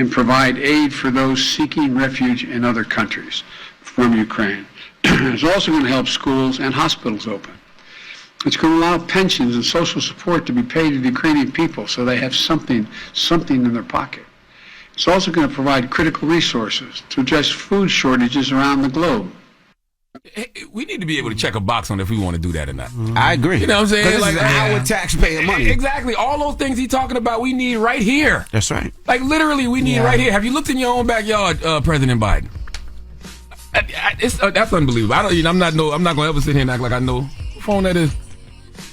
and provide aid for those seeking refuge in other countries from Ukraine. It's also going to help schools and hospitals open. It's going to allow pensions and social support to be paid to the Ukrainian people so they have something in their pocket. It's also going to provide critical resources to address food shortages around the globe. We need to be able to check a box on if we want to do that or not. I agree. You know what I'm saying? This is our taxpayer money. Exactly. All those things he's talking about, we need right here. That's right. Like, literally, we need right here. Have you looked in your own backyard, President Biden? That's unbelievable. I'm not going to ever sit here and act like I know what phone that is.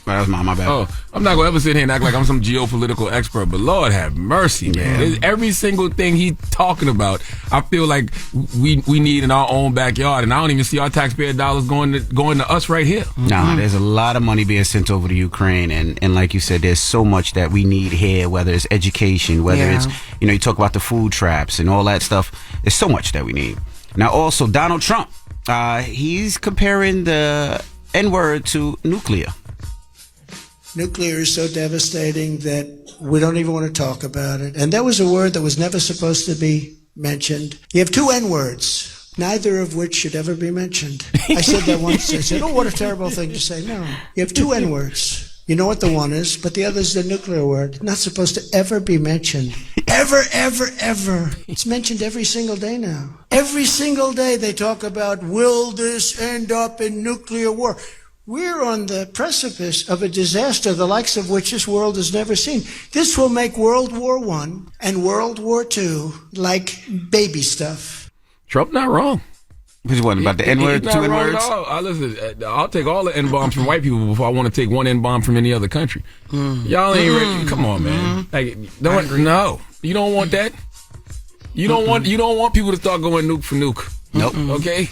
That was my bad. Oh, I'm not going to ever sit here and act like I'm some geopolitical expert, but Lord have mercy, man. Yeah. Every single thing he's talking about, I feel like we need in our own backyard, and I don't even see our taxpayer dollars going to us right here. Nah, there's a lot of money being sent over to Ukraine, and like you said, there's so much that we need here, whether it's education, whether it's, you talk about the food traps and all that stuff. There's so much that we need. Now, also, Donald Trump, he's comparing the N-word to nuclear. Nuclear is so devastating that we don't even want to talk about it. And that was a word that was never supposed to be mentioned. You have two N-words, neither of which should ever be mentioned. I said that once. I said, oh, what a terrible thing to say. No, you have two N-words. You know what the one is, but the other is the nuclear word. Not supposed to ever be mentioned. Ever, ever, ever. It's mentioned every single day now. Every single day they talk about, will this end up in nuclear war? We're on the precipice of a disaster, the likes of which this world has never seen. This will make World War I and World War II like baby stuff. Trump not wrong. Which one, about the N-word, two N-words? Listen, I'll take all the N-bombs from white people before I want to take one N-bomb from any other country. Y'all ain't ready. Come on, man. Like, no, you don't want that. You don't want people to start going nuke for nuke. Nope. Okay?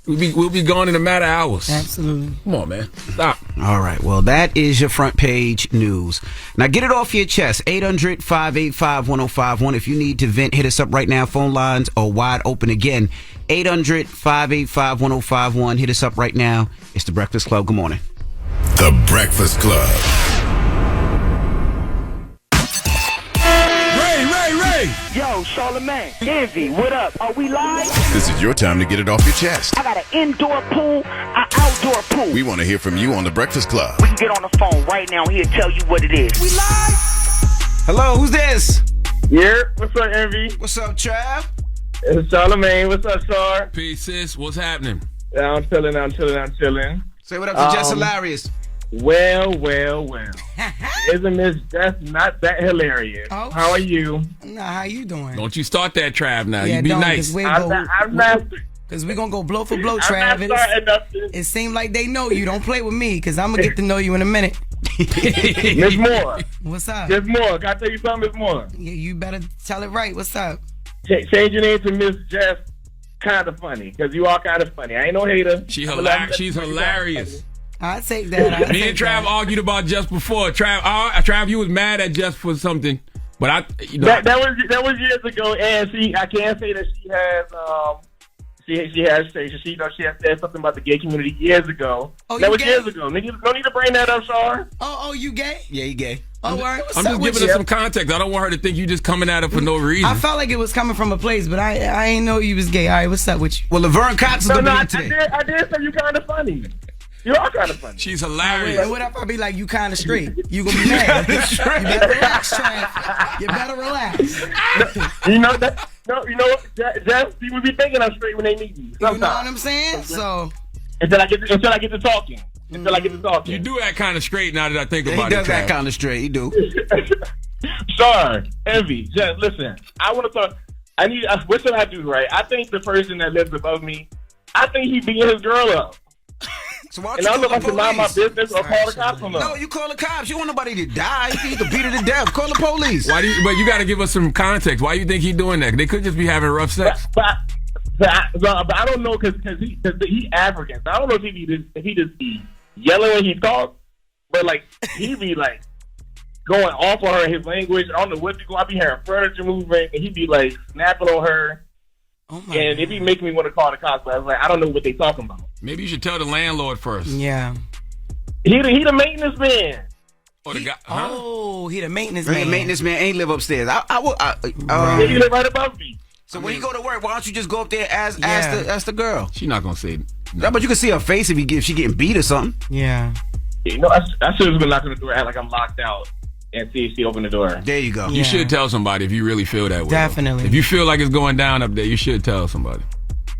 We'll be gone in a matter of hours. Absolutely. Come on, man. Stop. All right. Well, that is your front page news. Now, get it off your chest. 800-585-1051. If you need to vent, hit us up right now. Phone lines are wide open again. 800-585-1051. Hit us up right now. It's The Breakfast Club. Good morning. The Breakfast Club. Ray. Yo, Charlamagne, Envy, what up? Are we live? This is your time to get it off your chest. I got an indoor pool, an outdoor pool. We want to hear from you on The Breakfast Club. We can get on the phone right now. He'll tell you what it is. We live? Hello, who's this? Yeah, what's up, Envy? What's up, Trav? It's Charlamagne. What's up, Char? Peace, sis. What's happening? Yeah, I'm chilling. Say what up to Jess Hilarious. Well. Isn't Miss Jess not that hilarious? Oh. How are you? Nah, how you doing? Don't you start that, Trav, now. Yeah, You be don't, nice. I'm not. Because we're going to go blow for blow, I'm Travis. not starting nothing. It seems like they know you. Don't play with me, because I'm going to get to know you in a minute. Miss Moore. What's up? Miss Moore. Can I tell you something, Miss Moore? Yeah, you better tell it right. What's up? Change your name to Miss Jess. Kind of funny, because you are kind of funny. I ain't no hater. She's hilarious. I'll take that. Me and Trav argued about Jess before. Trav, you was mad at Jess for something, but that was years ago, and I can't say that she has she has said something about the gay community years ago. Oh, that was gay? Years ago. Niggas don't need to bring that up, Char. Oh, you gay? Yeah, you gay. Oh, word. I'm just giving her some context. I don't want her to think you just coming at her for no reason. I felt like it was coming from a place, but I ain't know you was gay. All right, what's up with you? Well, Laverne Cox is going to be in today. I did say you kind of funny. You are kind of funny. She's hilarious. And what if I be like, you kind of straight? You gonna be mad? You better relax, Trav. You better relax. You know that. No, you know what? Jess, people be thinking I'm straight when they meet me. Sometimes. You know what I'm saying? So until I get to talking. You do that kind of straight now that I think Yeah, about it. he does that Trav. kind of straight. He do. Sure, Envy, Jess, listen. I want to talk. What should I do? Right? I think the person that lives above me, I think he beating his girl up. So why And don't I you don't know call if I the should mind my police? business or call the cops on them. No, you call the cops. You want nobody to die. You can beat her to death. Call the police. But you got to give us some context. Why you think he doing that? They could just be having rough sex. But I don't know because he African. So I don't know if he just be yelling when he talks, but like he be like going off on her in his language. I don't know what to go. I be hearing furniture moving, and he be like snapping on her. Oh my And it be making me want to call the cops, but I was like, I don't know what they talking about. Maybe you should tell the landlord first. yeah. He the maintenance man. Oh, the guy. He the maintenance The man. maintenance man ain't live upstairs. He live right above me. So when you go to work, why don't you just go up there as the girl? She's not gonna say. No, but you can see her face if she getting beat or something. Yeah. You know, I should have been knocking the door, act like I'm locked out, and see if she open the door. There you go. You should tell somebody if you really feel that way. Definitely. If you feel like it's going down up there, you should tell somebody.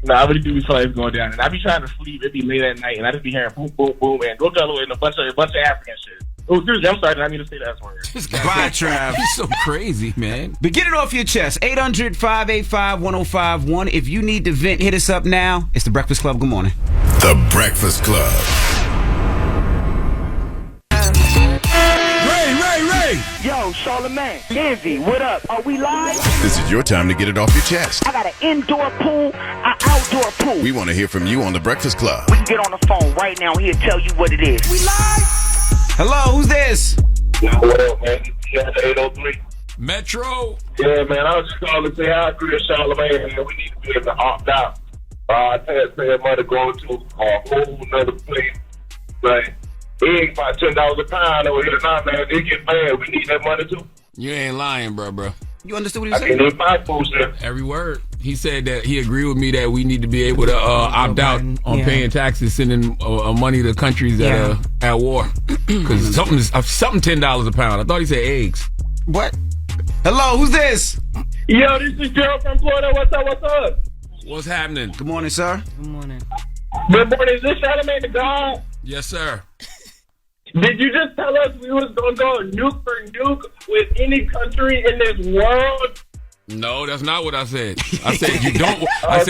No, I really do feel like it's going down, and I be trying to sleep. It be late at night, and I just be hearing boom, boom, boom, and go down and a bunch of African shit. Oh, seriously, I'm sorry, I need to say that word. Bye, Trav. He's so crazy, man. But get it off your chest. 800-585-1051. If you need to vent, hit us up now. It's The Breakfast Club. Good morning. The Breakfast Club. Ray. Yo, Charlamagne, Envy, what up? Are we live? This is your time to get it off your chest. I got an indoor pool, an outdoor pool. We want to hear from you on The Breakfast Club. We can get on the phone right now. He'll tell you what it is. We live. Hello, who's this? Yo, what up, man? Yeah, 803. Metro. Yeah, man, I was just calling to say hi to Charlamagne, man. We need to be able to opt out. Taxpayer money going to a whole nother place. Like, eggs about $10 a pound over here now, man. They get bad. We need that money too. You ain't lying, bro. You understood what he I said? can't even buy food there. Every word. He said that he agreed with me that we need to be able to opt out on paying taxes, sending money to countries that are at war. Because something $10 a pound. I thought he said eggs. What? Hello, who's this? Yo, this is Gerald from Florida. What's up? What's happening? Good morning, sir. Good morning. Good morning. Is this Charlamagne the God? Yes, sir. Did you just tell us we was going to go nuke for nuke with any country in this world? No, that's not what I said. I said you don't. I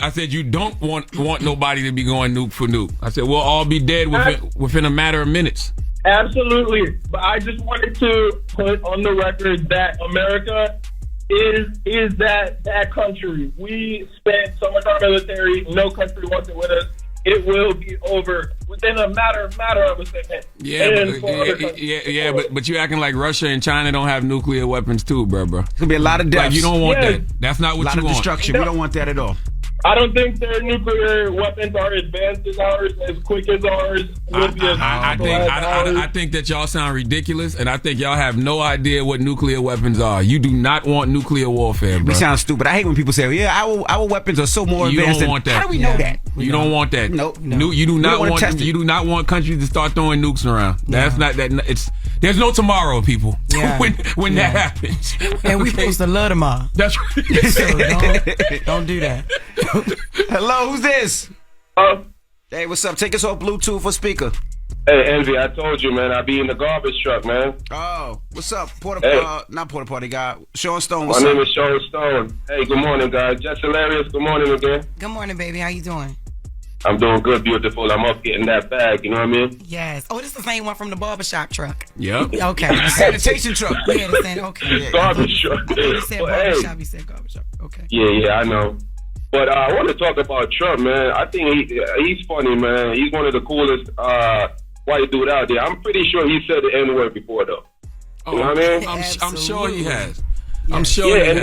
said you don't want nobody to be going nuke for nuke. I said we'll all be dead within a matter of minutes. Absolutely. But I just wanted to put on the record that America is that country. We spent so much on our military. No country wants it with us. It will be over within a matter of a second. Yeah, but you acting like Russia and China don't have nuclear weapons too, bro. There's gonna be a lot of deaths. Like you don't want that. That's not what you want. A lot of destruction. We don't want that at all. I don't think their nuclear weapons are advanced as ours, as quick as ours. I think that y'all sound ridiculous, and I think y'all have no idea what nuclear weapons are. You do not want nuclear warfare, bro. We sound stupid. I hate when people say, "Yeah, our weapons are so more advanced." You don't want that. How do we know that? You don't want that. Nope. You do not want. You do not want countries to start throwing nukes around. That's not that. It's there's no tomorrow, people. Yeah. when that happens, and we supposed to love them all. That's right. So don't do that. Hello, who's this? Hey, what's up? Take us off Bluetooth or speaker. Hey, Envy, I told you, man. I be in the garbage truck, man. Oh, what's up? Not Porta Potty guy. Sean Stone, My name is Sean Stone. Hey, good morning, guys. Jess Hilarious, good morning again. Good morning, baby. How you doing? I'm doing good, beautiful. I'm up getting that bag, you know what I mean? Yes. Oh, this is the same one from the barbershop truck. Yep. Okay. Sanitation truck. Yeah, the same. Okay. Garbage truck. You said barbershop, you said garbage truck. Okay. Yeah, I know. But I want to talk about Trump, man. I think he's funny, man. He's one of the coolest white dude out there. I'm pretty sure he said the N-word before, though. You know what I mean? I'm sure he has. Yes. I'm sure. Yeah, and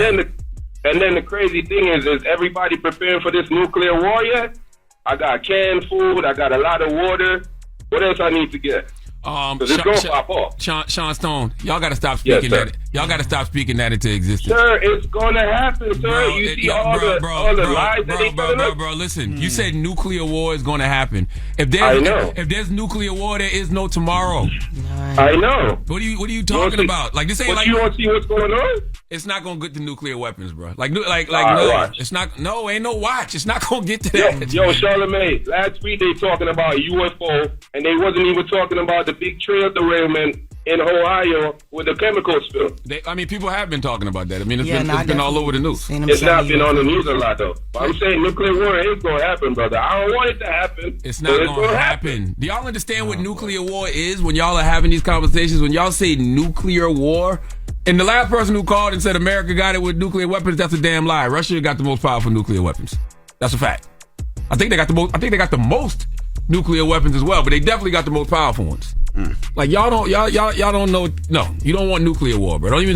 then the crazy thing is everybody preparing for this nuclear war yet? I got canned food. I got a lot of water. What else I need to get? Because it's going to pop off. Sean Stone, y'all got to stop speaking that. Y'all got to stop speaking that into existence. Sir, it's going to happen, sir. You see all the lies that they telling us? Bro, listen. You said nuclear war is going to happen. If there's nuclear war, there is no tomorrow. I know. What are you talking about? Like this ain't like you want to see what's going on? It's not gonna get to nuclear weapons, bro. No, watch. It's not. No, ain't no watch. It's not gonna get to that. Yo, Charlamagne. Last week they talking about UFO, and they wasn't even talking about the big trail derailment in Ohio with the chemical spill. People have been talking about that. I mean, it's been all over the news. It's not been on the news a lot, though. But I'm saying nuclear war ain't gonna happen, brother. I don't want it to happen. It's not gonna happen. Do y'all understand what nuclear war is when y'all are having these conversations? When y'all say nuclear war, and the last person who called and said America got it with nuclear weapons, that's a damn lie. Russia got the most powerful nuclear weapons. That's a fact. I think they got the most nuclear weapons as well, but they definitely got the most powerful ones. Like y'all don't know. No, you don't want nuclear war, bro. Don't even.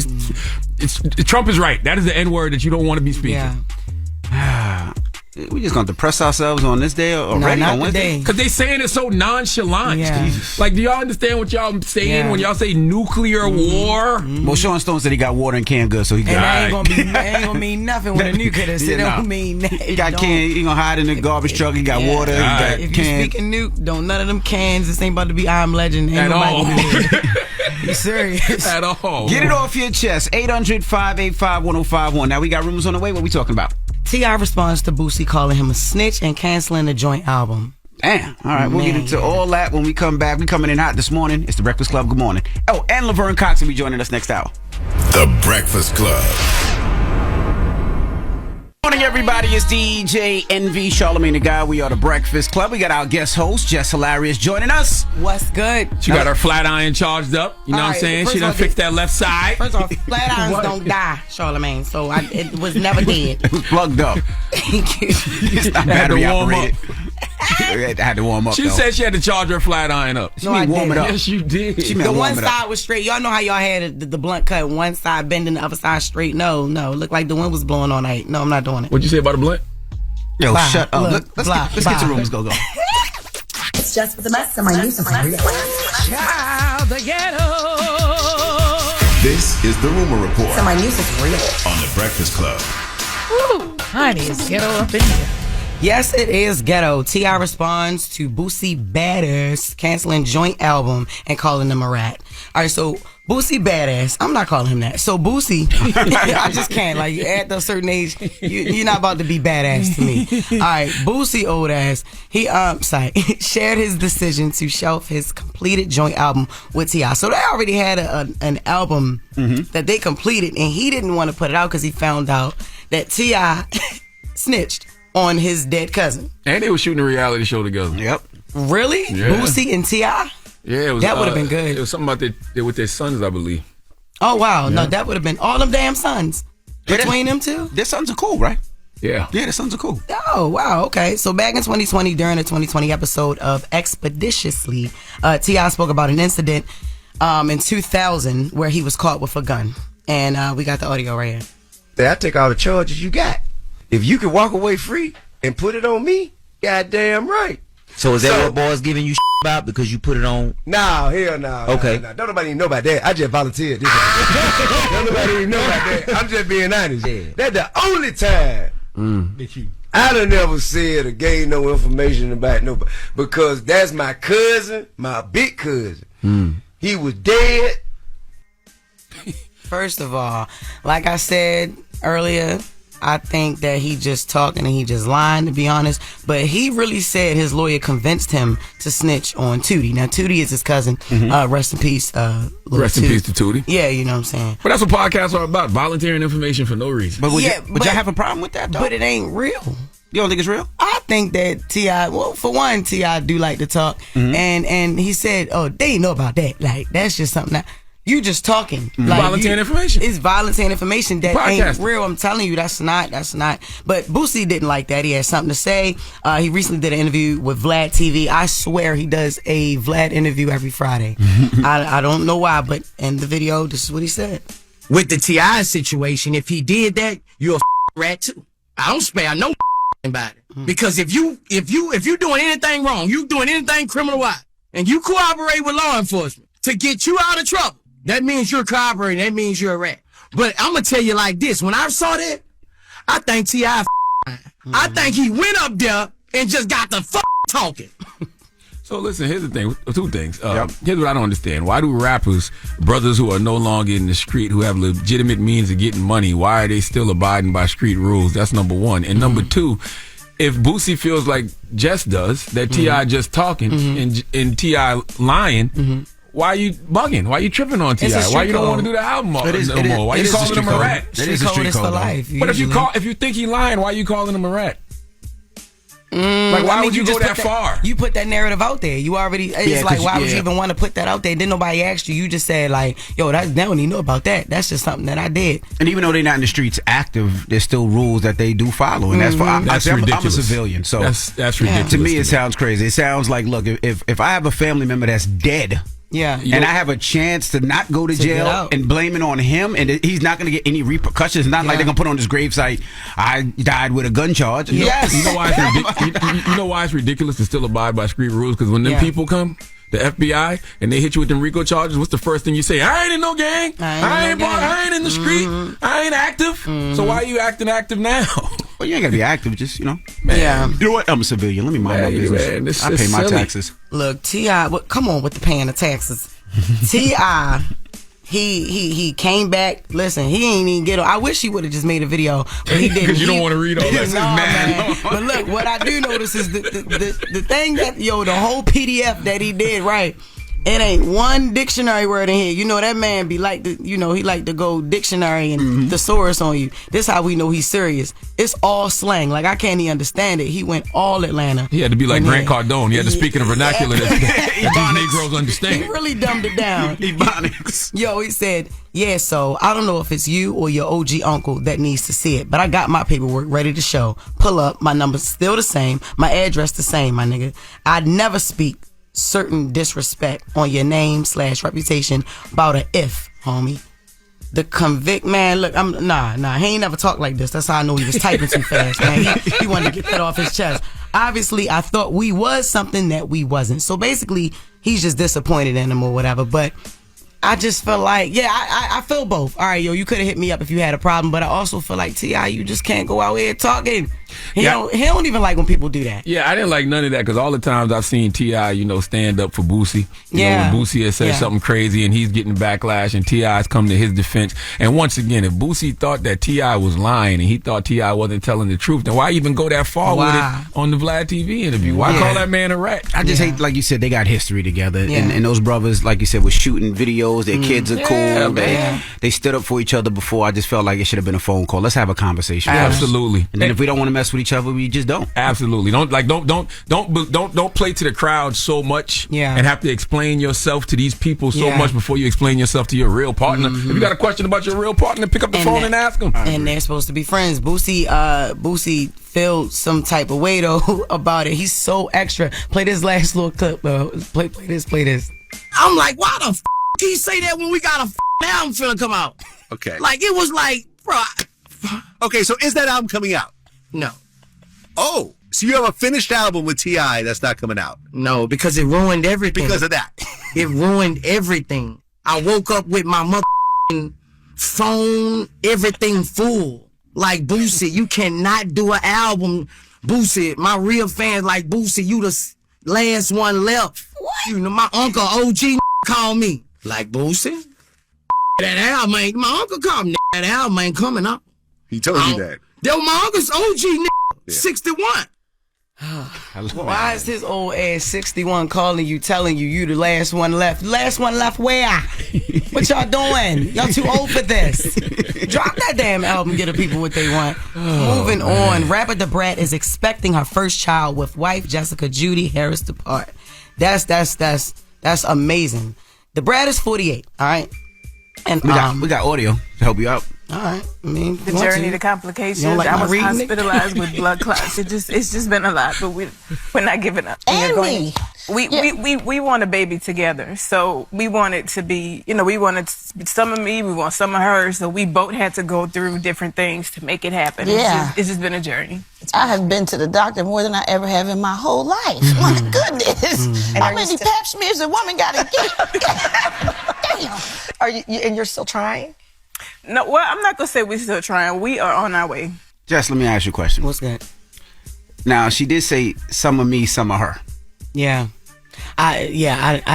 Trump is right. That is the N word that you don't want to be speaking. Yeah. We just gonna depress ourselves on this day already not on Wednesday? today. Because they saying it so nonchalant. Yeah. Like, do y'all understand what y'all saying when y'all say nuclear war? Well, Sean Stone said he got water in canned goods, so he And got. that ain't gonna mean nothing with a nuke. So that don't mean that. He got can. He gonna hide in the garbage truck. He got water. He got If you can. speaking nuke, don't none of them cans. This ain't about to be I'm Legend. Ain't At all. You serious? At all. Get it off your chest. 800-585-1051. Now we got rumors on the way. What we talking about? T.I. responds to Boosie calling him a snitch and canceling the joint album. Damn. All right, we'll get Man. into all that when we come back. We coming in hot this morning. It's the Breakfast Club. Good morning. Oh, and Laverne Cox will be joining us next hour. The Breakfast Club. Morning, everybody. It's DJ NV, Charlamagne the Guy. We are the Breakfast Club. We got our guest host, Jess Hilarious, joining us. What's good? She got her flat iron charged up. You know what I'm saying? She done fixed that left side. First off, flat irons don't die, Charlamagne. So it was never dead. It was plugged up. Thank you. It's not Had to battery warm operated. I had to warm up. She though. said she had to charge her flat iron up. She mean warm it up. Yes, you did. She mean The warm one it up. side was straight. Y'all know how y'all had the blunt cut, one side bending, the other side straight. No, it looked like the wind was blowing all night. No, I'm not doing it. What'd you say about the blunt? Yo, Bye. shut up. Look, Let's bye. get to rumors. Go. It's just for the mess. And my news is real. Child, the ghetto. This is the Rumor Report So my news is real. on the Breakfast Club. Honey, it's ghetto up in here. Yes, it is ghetto. T.I. responds to Boosie Badass canceling joint album and calling him a rat. All right, so Boosie Badass, I'm not calling him that. So Boosie, I just can't. Like, at a certain age, you're not about to be badass to me. All right, Boosie old ass, he shared his decision to shelf his completed joint album with T.I. So they already had an album that they completed, and he didn't want to put it out because he found out that T.I. snitched on his dead cousin. And they were shooting a reality show together. Yep. Really? Yeah. Boosie and T.I.? Yeah, it was, That would've been good. It was something about with their sons, I believe. Oh, wow. No, that would have been all them damn sons. Between them two? Their sons are cool, right? Yeah. Yeah, their sons are cool. Oh, wow. Okay. So back in 2020, during the 2020 episode of Expeditiously, T.I. spoke about an incident in 2000 where he was caught with a gun. And we got the audio right here. I take all the charges you got. If you can walk away free and put it on me, goddamn right. So is that what boys giving you about because you put it on? No, hell no. Okay. No. Don't nobody even know about that. I just volunteered. Don't nobody even know about that. I'm just being honest. Yeah. That's the only time that I done never said or gave no information about nobody. Because that's my cousin, my big cousin. He was dead. First of all, like I said earlier, I think that he just talking and he just lying, to be honest. But he really said his lawyer convinced him to snitch on Tootie. Now, Tootie is his cousin. Rest in peace, Rest in peace to Tootie. Yeah, you know what I'm saying. But that's what podcasts are about, volunteering information for no reason. But would Yeah, y'all have a problem with that, though? But it ain't real. You don't think it's real? I think that T.I., well, for one, T.I. do like to talk. And he said, oh, they ain't know about that. Like, that's just something that... You just talking. Like, volunteering information. It's volunteering information that ain't Podcasting. real. I'm telling you, that's not. But Boosie didn't like that. He had something to say. He recently did an interview with Vlad TV. I swear he does a Vlad interview every Friday. I don't know why, but in the video, this is what he said. With the T.I. situation, if he did that, you're a rat too. I don't spare no about it. Because if you doing anything wrong, you doing anything criminal wise, and you cooperate with law enforcement to get you out of trouble, that means you're cooperating. That means you're a rat. But I'm going to tell you like this. When I saw that, I think T.I. I think he went up there and just got the talking. So listen, here's the thing. Two things. Here's what I don't understand. Why do rappers, brothers who are no longer in the street, who have legitimate means of getting money, why are they still abiding by street rules? That's number one. And number two, if Boosie feels like Jess does, that T.I. just talking and T.I. lying, why are you bugging? Why are you tripping on T.I.? Why you don't want to do the album no more? Why you calling him a rat? It is a street code, for life. But if you think he lying, why are you calling him a rat? Like, why would you go that far? You put that narrative out there. You already, it's like, why would you even want to put that out there? Then nobody asked you. You just said, like, yo, they don't even know about that. That's just something that I did. And even though they're not in the streets active, there's still rules that they do follow. And that's for, I'm a civilian. So that's ridiculous. To me, it sounds crazy. It sounds like, look, if I have a family member that's dead, Yeah. And I have a chance to not go to jail and blame it on him, and he's not going to get any repercussions. It's not like they're going to put on his gravesite, I died with a gun charge. Yes. You know why it's ridiculous to still abide by street rules? Because when them people come, the FBI, and they hit you with them RICO charges, what's the first thing you say? I ain't in no gang. I ain't in the street. I ain't active. So why are you acting active now? Well, you ain't got to be active. Just, Man. You know what? I'm a civilian. Let me mind my business. I pay my taxes. Look, T.I., come on with the paying the taxes. T.I., he came back. Listen, he ain't even get on. I wish he would have just made a video, but he didn't. Because you don't want to read all that. Man. But look, what I do notice is the thing that, the whole PDF that he did, right? It ain't one dictionary word in here. You know, that man be like, he like to go dictionary and thesaurus on you. This how we know he's serious. It's all slang. Like, I can't even understand it. He went all Atlanta. He had to be like Grant Cardone. He had to speak in a vernacular that these Negroes understand. He really dumbed it down. Ebonics. Yo, he said, yeah, so I don't know if it's you or your OG uncle that needs to see it, but I got my paperwork ready to show. Pull up. My number's still the same. My address the same, my nigga. I'd never speak certain disrespect on your name / reputation about a if, homie. The convict, man, look, he ain't never talked like this. That's how I know he was typing too fast, man. He wanted to get that off his chest. Obviously, I thought we was something that we wasn't. So basically, he's just disappointed in him or whatever. But I just feel like, I feel both. All right, yo, you could have hit me up if you had a problem, but I also feel like, T.I., you just can't go out here talking. He don't even like when people do that. Yeah, I didn't like none of that because all the times I've seen T.I., stand up for Boosie. You know, when Boosie has said something crazy and he's getting backlash and T.I.'s come to his defense. And once again, if Boosie thought that T.I. was lying and he thought T.I. wasn't telling the truth, then why even go that far with it on the Vlad TV interview? Why call that man a rat? I just hate, like you said, they got history together. And those brothers, like you said, were shooting videos. Their kids are cool. They stood up for each other before. I just felt like it should have been a phone call. Let's have a conversation. Absolutely. And then if we don't want to mess with each other, we just don't. Absolutely. Don't play to the crowd so much and have to explain yourself to these people so much before you explain yourself to your real partner. If you got a question about your real partner, pick up the phone and ask them. And they're supposed to be friends. Boosie felt some type of way though about it. He's so extra. Play this last little clip. Play this. I'm like, why the he say that when we got a album finna come out? Okay. Like, it was like, bro. Okay, so is that album coming out? No. Oh, so you have a finished album with T.I. that's not coming out? No, because it ruined everything. Because of that. It ruined everything. I woke up with my phone, everything full. Like, Boosie, you cannot do an album. Boosie, my real fans like, Boosie, you the last one left. What? You know, my uncle OG called me. Like, Boosie, that album ain't, my uncle called me, that album ain't coming out. He told you that. That was my uncle's OG 61. Why is his old ass 61 calling you, telling you the last one left? Last one left where? What y'all doing? Y'all too old for this. Drop that damn album, get the people what they want. Moving on. Rapper Da Brat is expecting her first child with wife Jessica Judy Harris to part. That's amazing. Da Brat is 48, all right? And we got audio to help you out. All right. I mean, the journey, the complications. Like I was hospitalized with blood clots. It's just been a lot, but we're not giving up. And we want a baby together, so we want it to be, we wanted some of me, we want some of her, so we both had to go through different things to make it happen. Yeah. It's just been a journey. I have been to the doctor more than I ever have in my whole life. My goodness. How many pap smears a woman got to get? Damn. Are you, and you're still trying? No, well, I'm not going to say we're still trying. We are on our way. Jess, let me ask you a question. What's that? Now, she did say some of me, some of her. Yeah. I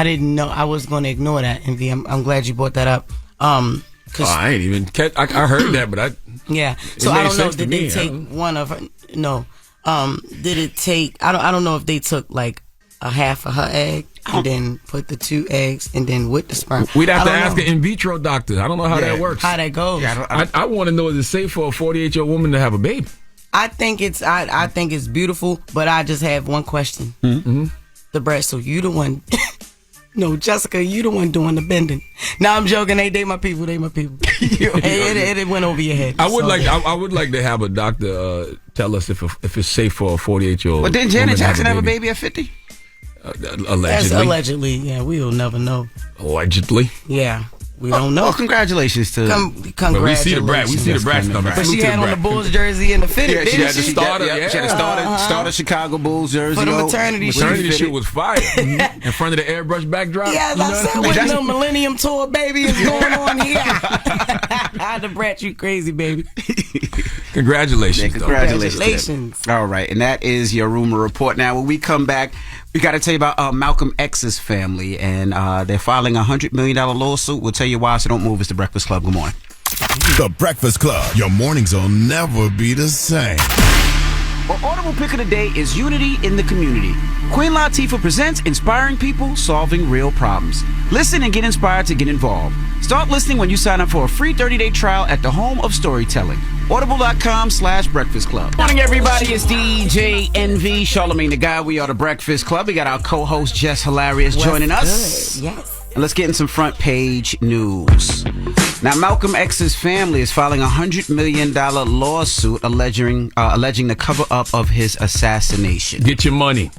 didn't know. I was going to ignore that, Envy. I'm glad you brought that up. I ain't even I heard that, but yeah. So I don't know. Did they take one of her? No. Did it take? I don't know if they took like a half of her egg and then put the 2 eggs and then with the sperm. We'd have to ask an in vitro doctor. I don't know how that works. How that goes? Yeah, I want to know, is it safe for a 48-year-old woman to have a baby? I think it's I think it's beautiful, but I just have one question. Mm-hmm. The breast. So you the one? No, Jessica, you the one doing the bending. No, I'm joking. They my people. They my people. it went over your head. I would like to have a doctor tell us if it's safe for a 48-year-old. But didn't Janet Jackson have a baby at 50? Allegedly. That's allegedly. Yeah, we will never know. Allegedly. Yeah. We don't know. Well, congratulations to. Congratulations. We see the Bratz number. But she had on the Bulls jersey and the fitted. She had the starter. She had a starter Chicago Bulls jersey. For the maternity shoot. Maternity shoot was fire. In front of the airbrush backdrop. Yeah, I said, what the Millennium Tour, baby, is going on here? The Bratz, you crazy, baby. Congratulations. Yeah, congratulations. All right, and that is your rumor report. Now, when we come back, we got to tell you about Malcolm X's family, and they're filing a $100 million lawsuit. We'll tell you why, so don't move. It's The Breakfast Club. Good morning. The Breakfast Club. Your mornings will never be the same. Our audible pick of the day is Unity in the Community. Queen Latifah presents Inspiring People Solving Real Problems. Listen and get inspired to get involved. Start listening when you sign up for a free 30-day trial at the home of storytelling. Audible.com/Breakfast Club. Morning, everybody. It's DJ NV, Charlamagne the Guy. We are The Breakfast Club. We got our co-host, Jess Hilarious, joining us. Good. Yes. And let's get in some front page news. Now, Malcolm X's family is filing a $100 million lawsuit alleging the cover-up of his assassination. Get your money.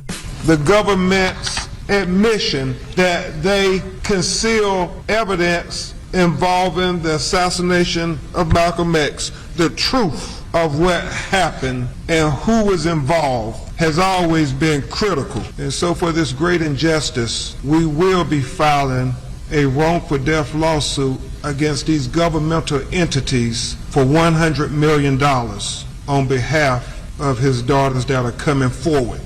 The government's admission that they conceal evidence involving the assassination of Malcolm X. The truth of what happened and who was involved has always been critical. And so for this great injustice, we will be filing a wrongful death lawsuit against these governmental entities for $100 million on behalf of his daughters that are coming forward.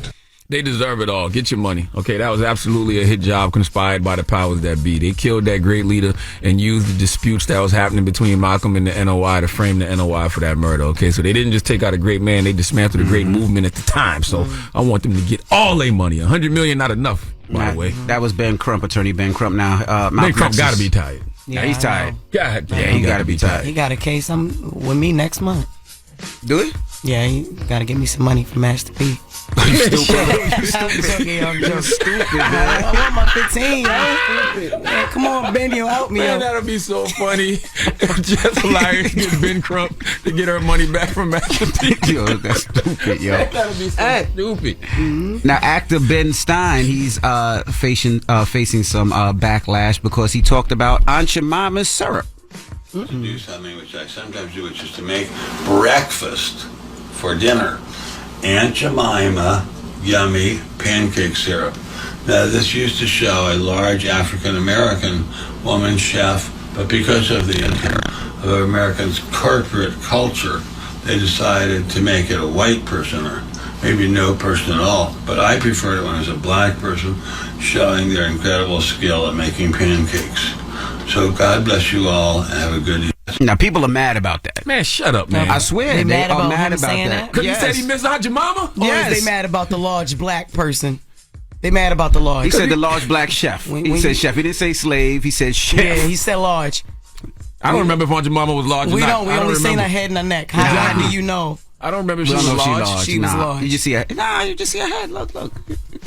They deserve it all. Get your money. Okay, that was absolutely a hit job conspired by the powers that be. They killed that great leader and used the disputes that was happening between Malcolm and the NOI to frame the NOI for that murder. Okay, so they didn't just take out a great man, they dismantled a great movement at the time. So I want them to get all their money. $100 million, not enough, by the way. That was Ben Crump, attorney Ben Crump. Now, Ben Crump got to be tired. Yeah, he's tired. God, yeah, he got to be tired. He got a case with me next month. Do he? Yeah, he got to give me some money for Master P. You stupid. I'm joking. Stupid, man. I want my 15, yo. Man, come on, Ben, you help me. Man, that'll be so funny. If Jess Hilarious get Ben Crump to get her money back from Master P. Yo, that's stupid, yo. That'll be so stupid. Now, actor Ben Stein, he's facing some backlash because he talked about Aunt Jemima's syrup. To do something which I sometimes do, which is to make breakfast for dinner. Aunt Jemima yummy pancake syrup. Now, this used to show a large African-American woman chef, but because of the of Americans' corporate culture, they decided to make it a white person or maybe no person at all. But I preferred it when it was a black person showing their incredible skill at making pancakes. So God bless you all and have a good evening. Now, people are mad about that. Man, shut up, man. I swear, they are mad about that. Because he said he missed Aunt Jemima? Or is they mad about the large black person? They mad about the large. He said the large black chef. He said chef. He didn't say slave. He said chef. Yeah, he said large. I don't remember if Aunt Jemima was large or not. We only seen her head and her neck. How do you know? I don't remember if she was large. She was large. You just see her. Nah, you just see her head. Look.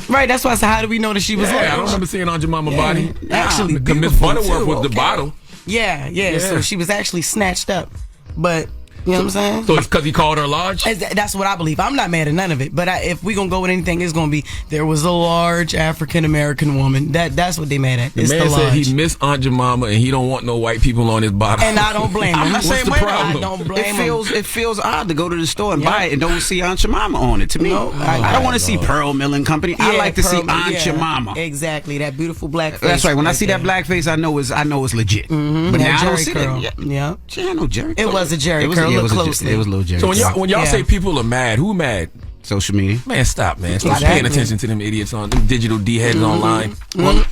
Right, that's why I said, how do we know that she was large? I don't remember seeing Aunt Jemima's body. Actually, because Miss Butterworth was the bottle. Yeah. So she was actually snatched up. But, you know what I'm saying? So it's because he called her large? That's what I believe. I'm not mad at none of it. But if we're going to go with anything, it's going to be, there was a large African-American woman. That's what they mad at. The man said he missed Aunt Jemima and he don't want no white people on his bottle. And I don't blame him. What's the problem? I don't blame him. It feels odd to go to the store and buy it and don't see Aunt Jemima on it. To me, I don't want to see Pearl Milling Company. I like to see Aunt Jemima. Exactly, that beautiful black face. That's right. When I see that black face, I know it's legit. Mm-hmm. But now I don't see that. Yeah. She had no Jerry curl. It was a Jerry curl. Look closely. It was a little Jerry. So when y'all say people are mad, who mad? Social media. Man, stop, man. Stop paying attention to them idiots on them digital D-heads online. Well,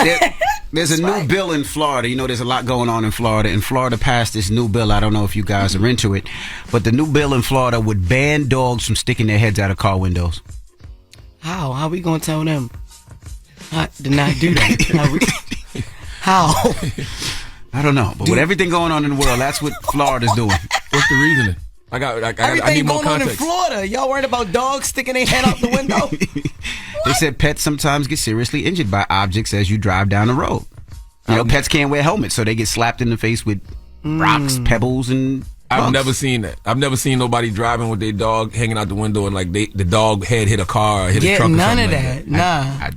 there's a new bill in Florida. You know, there's a lot going on in Florida. And Florida passed this new bill. I don't know if you guys are into it. But the new bill in Florida would ban dogs from sticking their heads out of car windows. How? How we going to tell them to not do that? How? I don't know. But with everything going on in the world, that's what Florida's doing. What's the reasoning? I need more going on in context. Florida. Y'all worried about dogs sticking their head out the window? They said pets sometimes get seriously injured by objects as you drive down the road. You know, pets can't wear helmets, so they get slapped in the face with rocks, pebbles, and I've never seen that. I've never seen nobody driving with their dog hanging out the window and like the dog head hit a car or hit a truck or none something of like that. Nah.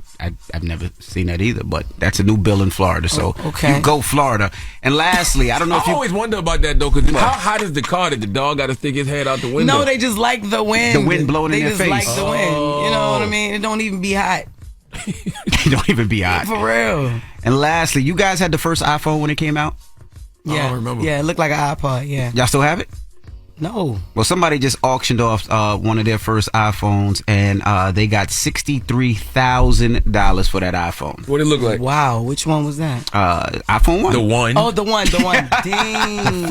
I've never seen that either, but that's a new bill in Florida. So you go Florida. And lastly, I don't know if you always wonder about that though, because how hot is the car that the dog got to stick his head out the window? No, they just like the wind. The wind blowing in their face. They just like the wind. You know what I mean? It don't even be hot. It don't even be hot. For real. And lastly, you guys had the first iPhone when it came out? Yeah. I don't remember. Yeah, it looked like an iPod, yeah. Y'all still have it? No. Well, somebody just auctioned off one of their first iPhones, and they got $63,000 for that iPhone. What did it look like? Wow, which one was that? iPhone 1. The one. Oh, the one. Dang.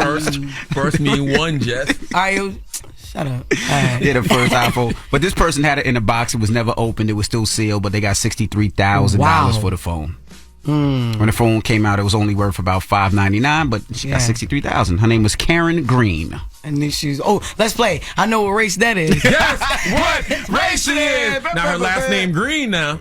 First mean one, Jess. All right, shut up. All right. Yeah, the first iPhone. But this person had it in a box. It was never opened. It was still sealed, but they got $63,000 for the phone. When the phone came out, it was only worth about $599, but she got $63,000. Her name was Karen Green. And then she's, let's play. I know what race that is. Yes, what race it is. Now her last name Green now.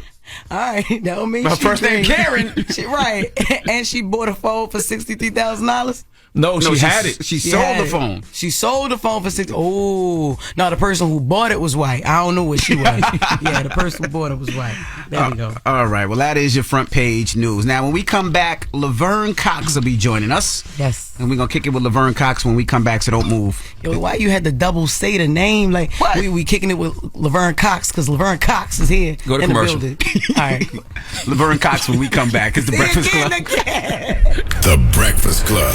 All right, that don't mean her first name Karen. Right, and she bought a phone for $63,000. No, she had it. She sold the phone. She sold the phone for $60,000. Oh, no, the person who bought it was white. I don't know what she was. Yeah, the person who bought it was white. There we go. All right, well, that is your front page news. Now, when we come back, Laverne Cox will be joining us. Yes. And we're going to kick it with Laverne Cox when we come back, so don't move. Yo, why you had to double say the name? Like, what? We kicking it with Laverne Cox because Laverne Cox is here. Go to commercial. All right. Laverne Cox when we come back. It's The Breakfast Club. The Breakfast Club.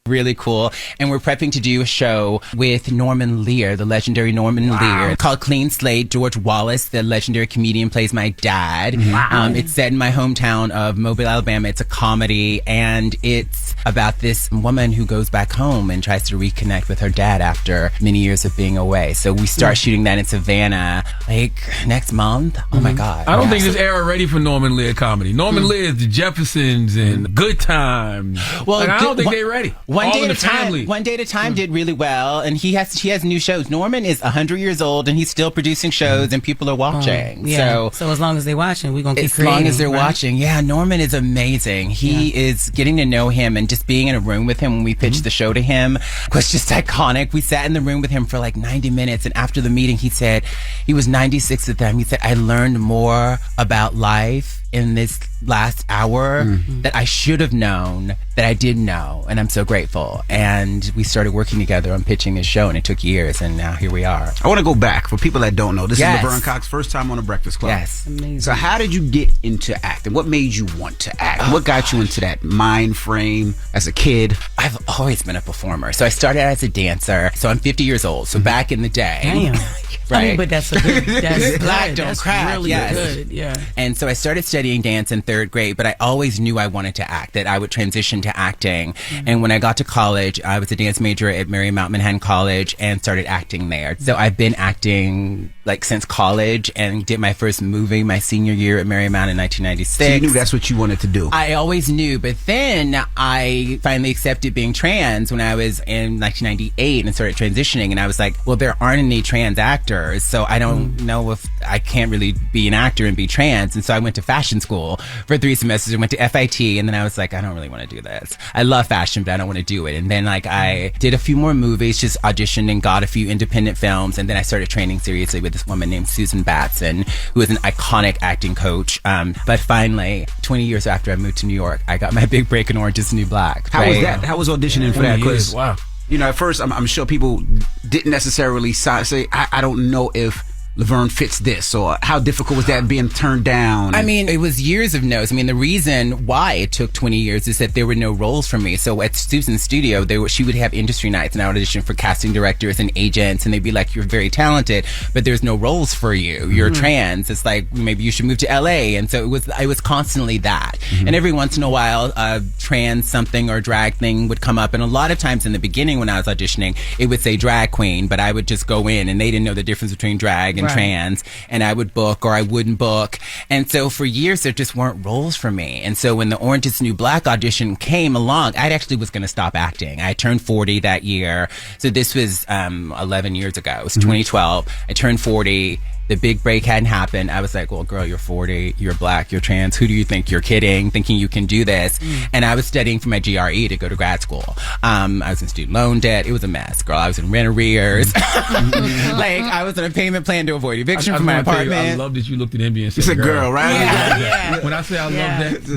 Really cool. And we're prepping to do a show with Norman Lear, the legendary Norman Lear, called Clean Slate. George Wallace, the legendary comedian, plays my dad. Wow. It's set in my hometown of Mobile, Alabama. It's a comedy, and it's about this woman who goes back home and tries to reconnect with her dad after many years of being away. So we start shooting that in Savannah like next month. Oh my God. I don't think this era ready for Norman Lear comedy. Norman Lear is the Jeffersons and Good Times. Well, I don't think they're ready. One All Day in at the a Time. Family. One Day at a Time did really well, and he has new shows. Norman is 100 years old, and he's still producing shows, and people are watching. So as long as they're watching, we're gonna keep as creating. long as they're right? watching, yeah. Norman is amazing. He is getting to know him, and just being in a room with him when we pitched the show to him was just iconic. We sat in the room with him for like 90 minutes, and after the meeting, he said he was 96 at the time. He said, "I learned more about life in this last hour that I should have known that I didn't know, and I'm so grateful." And we started working together on pitching this show, and it took years, and now here we are. I want to go back for people that don't know. This Yes. is Laverne Cox, first time on The Breakfast Club. Yes. Amazing. So how did you get into acting? What made you want to act? What got you into that mind frame as a kid? I've always been a performer. So I started out as a dancer. So I'm 50 years old. So back in the day. Damn. Right. I mean, but that's a good. That's Black good. don't That's crack. really Yes. good. Yeah. And so I started studying dance in third grade, but I always knew I wanted to act, that I would transition to acting. And when I got to college, I was a dance major at Marymount Manhattan College and started acting there. So I've been acting like since college and did my first movie my senior year at Marymount in 1996. So you knew that's what you wanted to do. I always knew, but then I finally accepted being trans when I was in 1998 and started transitioning, and I was like, well, there aren't any trans actors, so I don't know if I can't really be an actor and be trans. And so I went to fashion school for 3 semesters and went to FIT, and then I was like, I don't really want to do this. I love fashion, but I don't want to do it. And then like I did a few more movies, just auditioned and got a few independent films, and then I started training seriously with this woman named Susan Batson, who is an iconic acting coach. But finally, 20 years after I moved to New York, I got my big break in Orange Is the New Black. How was that? How was auditioning for that? 20 years. Wow. You know, at first, I'm sure people didn't necessarily say, I don't know if Laverne fits this, or how difficult was that being turned down? I mean, it was years of no's. I mean, the reason why it took 20 years is that there were no roles for me. So at Susan's studio, she would have industry nights, and I would audition for casting directors and agents, and they'd be like, you're very talented, but there's no roles for you. You're trans. It's like, maybe you should move to LA. And so it was constantly that. And every once in a while, a trans something or drag thing would come up. And a lot of times in the beginning when I was auditioning, it would say drag queen, but I would just go in, and they didn't know the difference between drag and trans, and I would book or I wouldn't book. And so for years there just weren't roles for me. And so when the Orange Is the New Black audition came along, I actually was going to stop acting. I turned 40 that year. So this was 11 years ago. It was 2012. I turned 40. The big break hadn't happened. I was like, well, girl, you're 40, you're black, you're trans. Who do you think you're kidding, thinking you can do this? And I was studying for my GRE to go to grad school. I was in student loan debt. It was a mess, girl. I was in rent arrears. Like, I was on a payment plan to avoid eviction from my apartment. I love that you looked at Envy and said, It's a girl, right? Yeah. When I say I love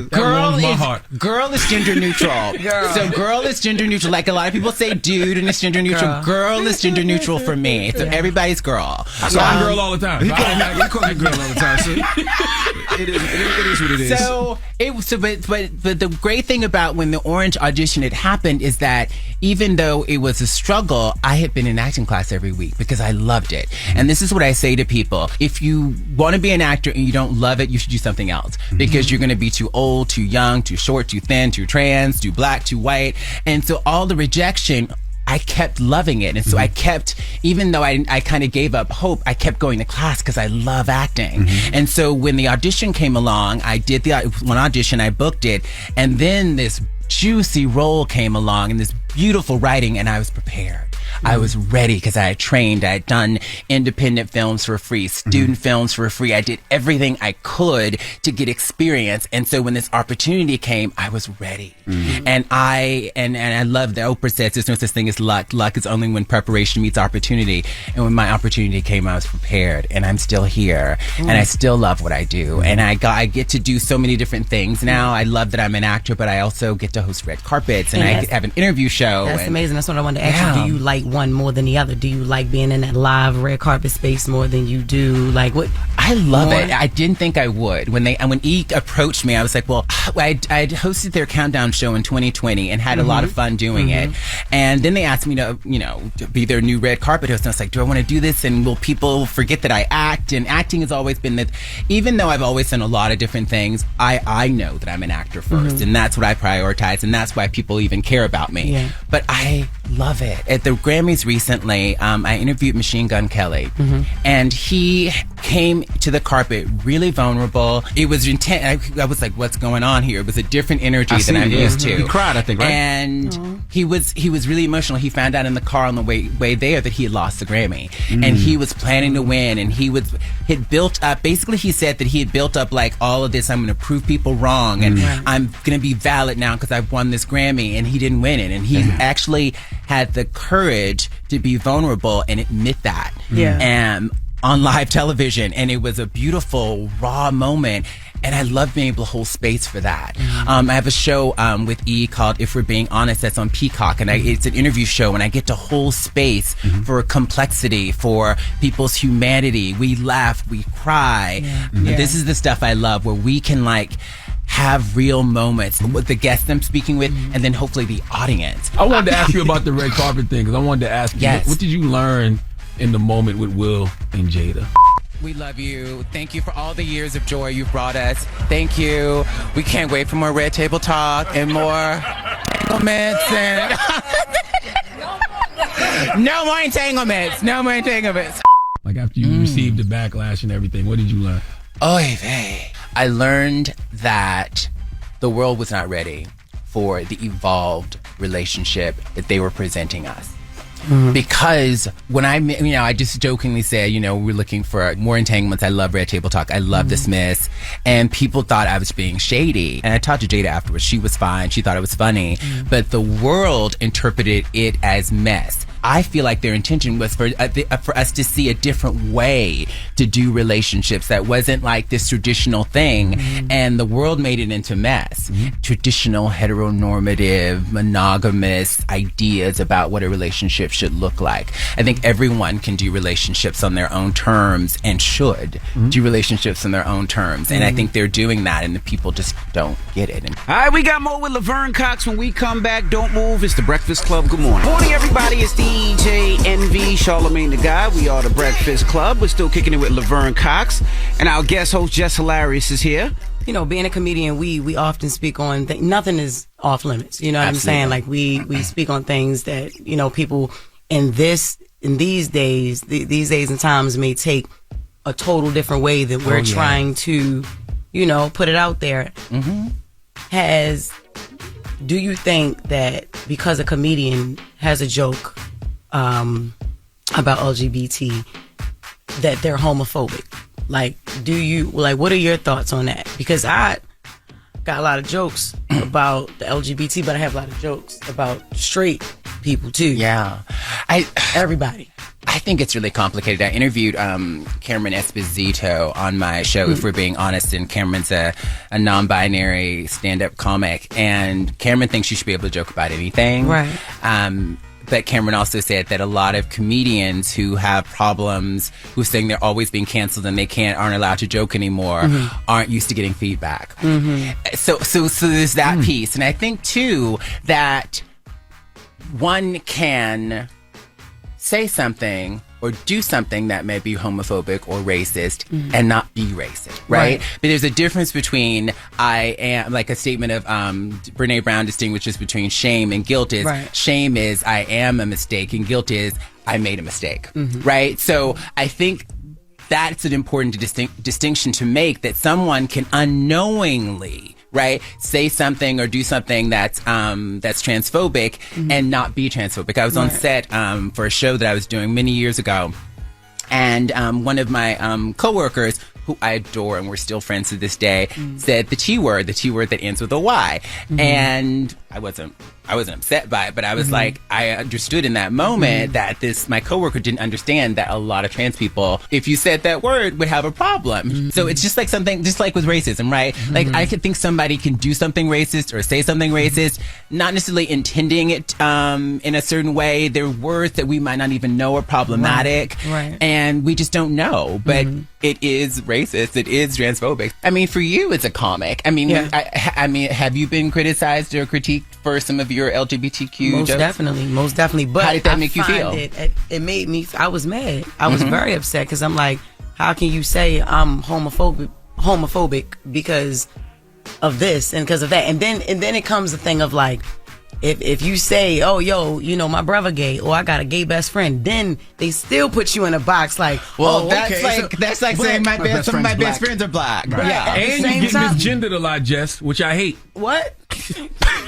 that warms my heart. Girl is gender neutral. So girl is gender neutral. Like a lot of people say dude and it's gender neutral. Girl is gender neutral for me. So everybody's girl. So I'm girl all the time. He call me girl all the time. So it is what it is. But the great thing about when the Orange audition had happened is that even though it was a struggle, I had been in acting class every week because I loved it. And this is what I say to people. If you want to be an actor and you don't love it, you should do something else because you're going to be too old, too young, too short, too thin, too trans, too black, too white. And so all the rejection, I kept loving it. And so I kept, even though I kind of gave up hope, I kept going to class because I love acting. And so when the audition came along, I did one audition, I booked it. And then this juicy role came along and this beautiful writing, and I was prepared. I was ready because I had trained. I had done independent films for free, student films for free. I did everything I could to get experience. And so when this opportunity came, I was ready. And I love that Oprah says there's no such thing as luck. Luck is only when preparation meets opportunity. And when my opportunity came, I was prepared, and I'm still here, and I still love what I do. And I get to do so many different things now. I love that I'm an actor, but I also get to host red carpets, and I have an interview show. That's amazing. That's what I wanted to ask you. Do you like one more than the other? Do you like being in that live red carpet space more than you do like what? I love it. I didn't think I would. When E approached me, I was like, well, I'd hosted their countdown show in 2020 and had a lot of fun doing it. And then they asked me to, to be their new red carpet host. And I was like, do I want to do this? And will people forget that I act? And acting has always been that, even though I've always done a lot of different things, I know that I'm an actor first. And that's what I prioritize. And that's why people even care about me. Yeah. But I love it. At the Grammys recently, I interviewed Machine Gun Kelly, and he came to the carpet really vulnerable. It was intense. I was like, what's going on here? It was a different energy than I'm used to. He cried, I think, right? And he was really emotional. He found out in the car on the way there that he had lost the Grammy, and he was planning to win, and had built up, basically he said that he had built up like all of this, I'm going to prove people wrong, and I'm going to be valid now because I've won this Grammy, and he didn't win it. And he actually had the courage to be vulnerable and admit that. And on live television, and it was a beautiful raw moment, and I love being able to hold space for that. I have a show with E called If We're Being Honest that's on Peacock, and it's an interview show, and I get to hold space for complexity, for people's humanity. We laugh, we cry. This is the stuff I love, where we can have real moments with the guests I'm speaking with, and then hopefully the audience. I wanted to ask you about the red carpet thing, because I wanted to ask you, what did you learn in the moment with Will and Jada? We love you. Thank you for all the years of joy you've brought us. Thank you. We can't wait for more Red Table Talk and more entanglements. And no more entanglements. No more entanglements. Like after you received the backlash and everything, what did you learn? Oy vey. I learned that the world was not ready for the evolved relationship that they were presenting us. Because when I just jokingly said, we're looking for more entanglements. I love Red Table Talk. I love Dismiss. And people thought I was being shady. And I talked to Jada afterwards. She was fine. She thought it was funny. But the world interpreted it as mess. I feel like their intention was for us to see a different way to do relationships that wasn't like this traditional thing, and the world made it into mess. Traditional heteronormative monogamous ideas about what a relationship should look like. I think everyone can do relationships on their own terms and should do relationships on their own terms, and I think they're doing that, and the people just don't get it. All right, we got more with Laverne Cox when we come back. Don't move. It's the Breakfast Club. Good morning. Morning, everybody. It's DJ Envy, Charlamagne the Guy. We are the Breakfast Club. We're still kicking it with Laverne Cox, and our guest host Jess Hilarious is here. Being a comedian, we often speak on nothing is off limits. You know what I'm saying? Like we speak on things that people in these days and times may take a total different way that we're trying to put it out there. Do you think that because a comedian has a joke about LGBT, that they're homophobic? Like, what are your thoughts on that? Because I got a lot of jokes about the LGBT, but I have a lot of jokes about straight people too. Yeah. Everybody. I think it's really complicated. I interviewed Cameron Esposito on my show, if we're being honest, and Cameron's a non-binary stand-up comic, and Cameron thinks you should be able to joke about anything. Right. But Cameron also said that a lot of comedians who have problems, who saying they're always being canceled and they aren't allowed to joke anymore, aren't used to getting feedback. So there's that piece. And I think too that one can say something or do something that may be homophobic or racist and not be racist, right? But there's a difference between I am, like a statement of Brene Brown distinguishes between shame and guilt is shame is I am a mistake and guilt is I made a mistake, right? So I think that's an important distinction to make, that someone can unknowingly say something or do something that's transphobic and not be transphobic. I was on set for a show that I was doing many years ago, and one of my coworkers, who I adore and we're still friends to this day, said the T word that ends with a Y, and I wasn't upset by it, but I was like, I understood in that moment that my coworker didn't understand that a lot of trans people, if you said that word, would have a problem. So it's just like something, just like with racism, right? Like I could think somebody can do something racist or say something racist, not necessarily intending it in a certain way. There are words that we might not even know are problematic, and we just don't know. But it is racist. It is transphobic. I mean, for you, it's a comic. I mean, I mean, have you been criticized or critiqued for some of your LGBTQ most jokes? Definitely. But how did that make you feel? It made me. I was mad. I was very upset because I'm like, how can you say I'm homophobic because of this and because of that? And then it comes the thing of like, if you say, oh, yo, you know, my brother gay, or I got a gay best friend, then they still put you in a box like, well, that's like saying some of my best friends are black. Right. Yeah. And you get misgendered a lot, Jess, which I hate. What?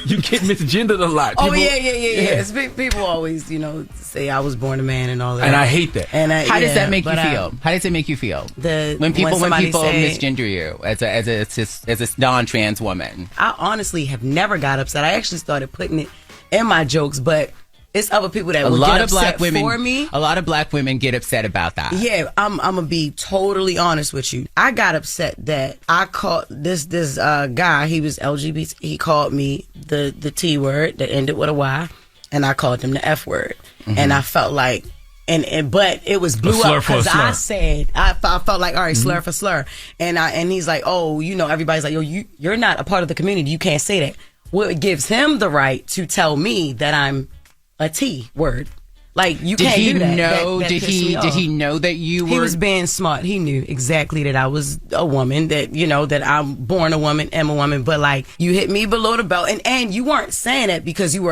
You get misgendered a lot. People, people always, you know, say I was born a man and all that. And I hate that. And how does that make you feel? How does it make you feel? When people misgender you as a non-trans woman? I honestly have never got upset. I actually started putting it in my jokes, but it's other people that would get upset for me. A lot of black women get upset about that. Yeah, I'm gonna be totally honest with you. I got upset that I called this guy. He was LGBT. He called me the T word that ended with a Y, and I called him the F word. And I felt like, but it was blew up because I said I felt like, all right, slur for slur, and he's like, oh, you know, everybody's like, yo, you're not a part of the community. You can't say that. Well, it gives him the right to tell me that I'm a T word. Like, you can't do that. Did he know that you were? He was being smart. He knew exactly that I was a woman, that, you know, that I'm born a woman, am a woman, but like, you hit me below the belt, and you weren't saying that because you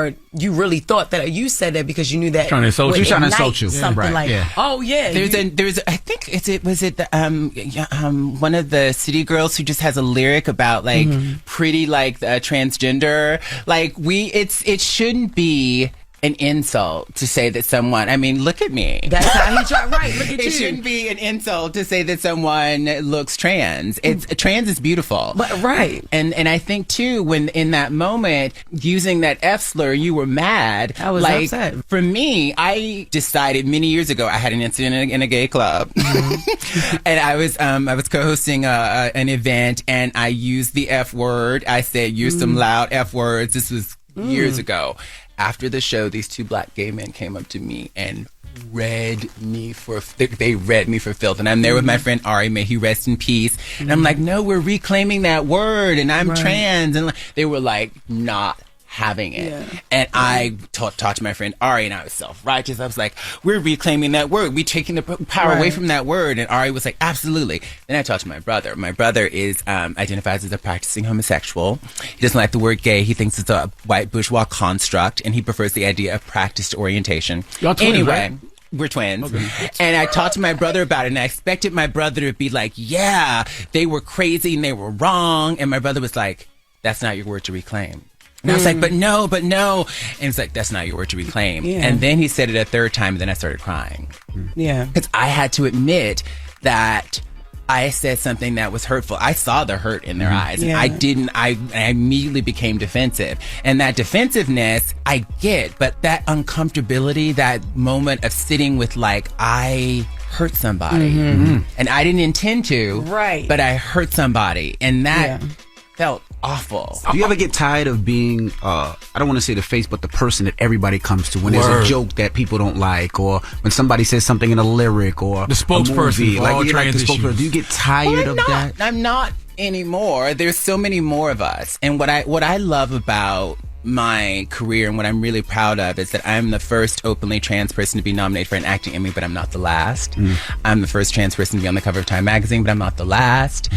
really thought that, you said that because you knew that trying to insult you. Trying to insult you. Something like, oh yeah. There's I think was it one of the City Girls who just has a lyric about like pretty like transgender, like it shouldn't be an insult to say that someone, I mean, look at me. That's how he tried, right, look at you. It shouldn't be an insult to say that someone looks trans. Trans is beautiful. But right. And I think too, when in that moment, using that F slur, you were mad. I was like, upset. For me, I decided many years ago, I had an incident in a gay club. And I was co-hosting an event, and I used the F word. I said, use some loud F words. This was years ago. After the show, these two black gay men came up to me and read me for filth. And I'm there with my friend Ari, may he rest in peace. And I'm like, no, we're reclaiming that word, and I'm trans. And they were like, not having it. And I talked to my friend Ari, and I was self-righteous. I was like, we're reclaiming that word. We're taking the power away from that word. And Ari was like, absolutely. Then I talked to my brother. My brother is identifies as a practicing homosexual. He doesn't like the word gay. He thinks it's a white bourgeois construct, and he prefers the idea of practiced orientation. Y'all twins, anyway, right? We're twins. Okay. And I talked to my brother about it, and I expected my brother to be like, yeah, they were crazy and they were wrong. And my brother was like, that's not your word to reclaim. And I was like, but no. And it's like, that's not your word to reclaim. Yeah. And then he said it a third time, and then I started crying. Yeah. Because I had to admit that I said something that was hurtful. I saw the hurt in their eyes. And Yeah. I immediately became defensive. And that defensiveness, I get, but that uncomfortability, that moment of sitting with like, I hurt somebody. And I didn't intend to. Right. But I hurt somebody. And that felt awful. Do you ever get tired of being, I don't want to say the face, but the person that everybody comes to when there's a joke that people don't like, or when somebody says something in a lyric, or The spokesperson for all trans issues. Do you get tired of that? I'm not anymore. There's so many more of us. And what I love about my career and what I'm really proud of is that I'm the first openly trans person to be nominated for an acting Emmy, but I'm not the last. I'm the first trans person to be on the cover of Time magazine, but I'm not the last.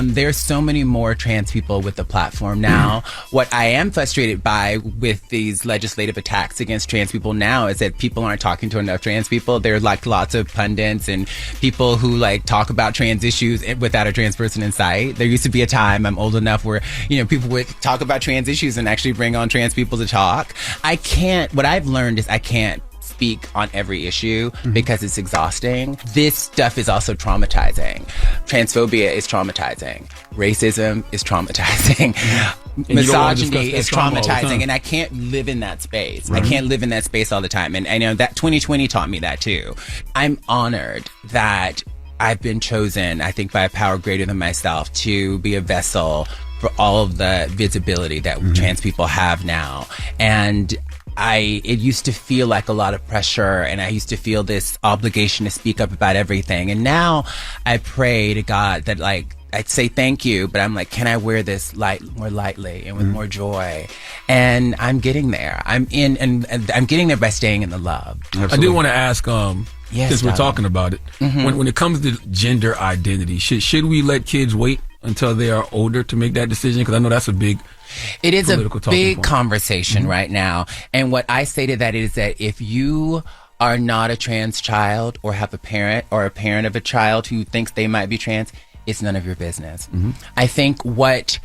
There's so many more trans people with the platform now. What I am frustrated by with these legislative attacks against trans people now is that people aren't talking to enough trans people. There are like lots of pundits and people who like talk about trans issues without a trans person in sight. There used to be a time, I'm old enough, where people would talk about trans issues and actually bring on trans people to talk. What I've learned is I can't speak on every issue because it's exhausting. This stuff is also traumatizing. Transphobia is traumatizing. Racism is traumatizing. Misogyny is traumatizing, and I can't live in that space. I can't live in that space all the time. And I know that 2020 taught me that too. I'm honored that I've been chosen, I think, by a power greater than myself to be a vessel for all of the visibility that trans people have now. And it used to feel like a lot of pressure, and I used to feel this obligation to speak up about everything. And now I pray to God that, like, I'd say thank you, but I'm like, can I wear this more lightly and with more joy? And I'm getting there. I'm getting there by staying in the love. Absolutely. I do want to ask, Yes, since we're talking about it, when it comes to gender identity, should we let kids wait until they are older to make that decision? Because I know that's a big It is a political talking big point. conversation right now. And what I say to that is that if you are not a trans child or have a parent or a parent of a child who thinks they might be trans, it's none of your business. I think what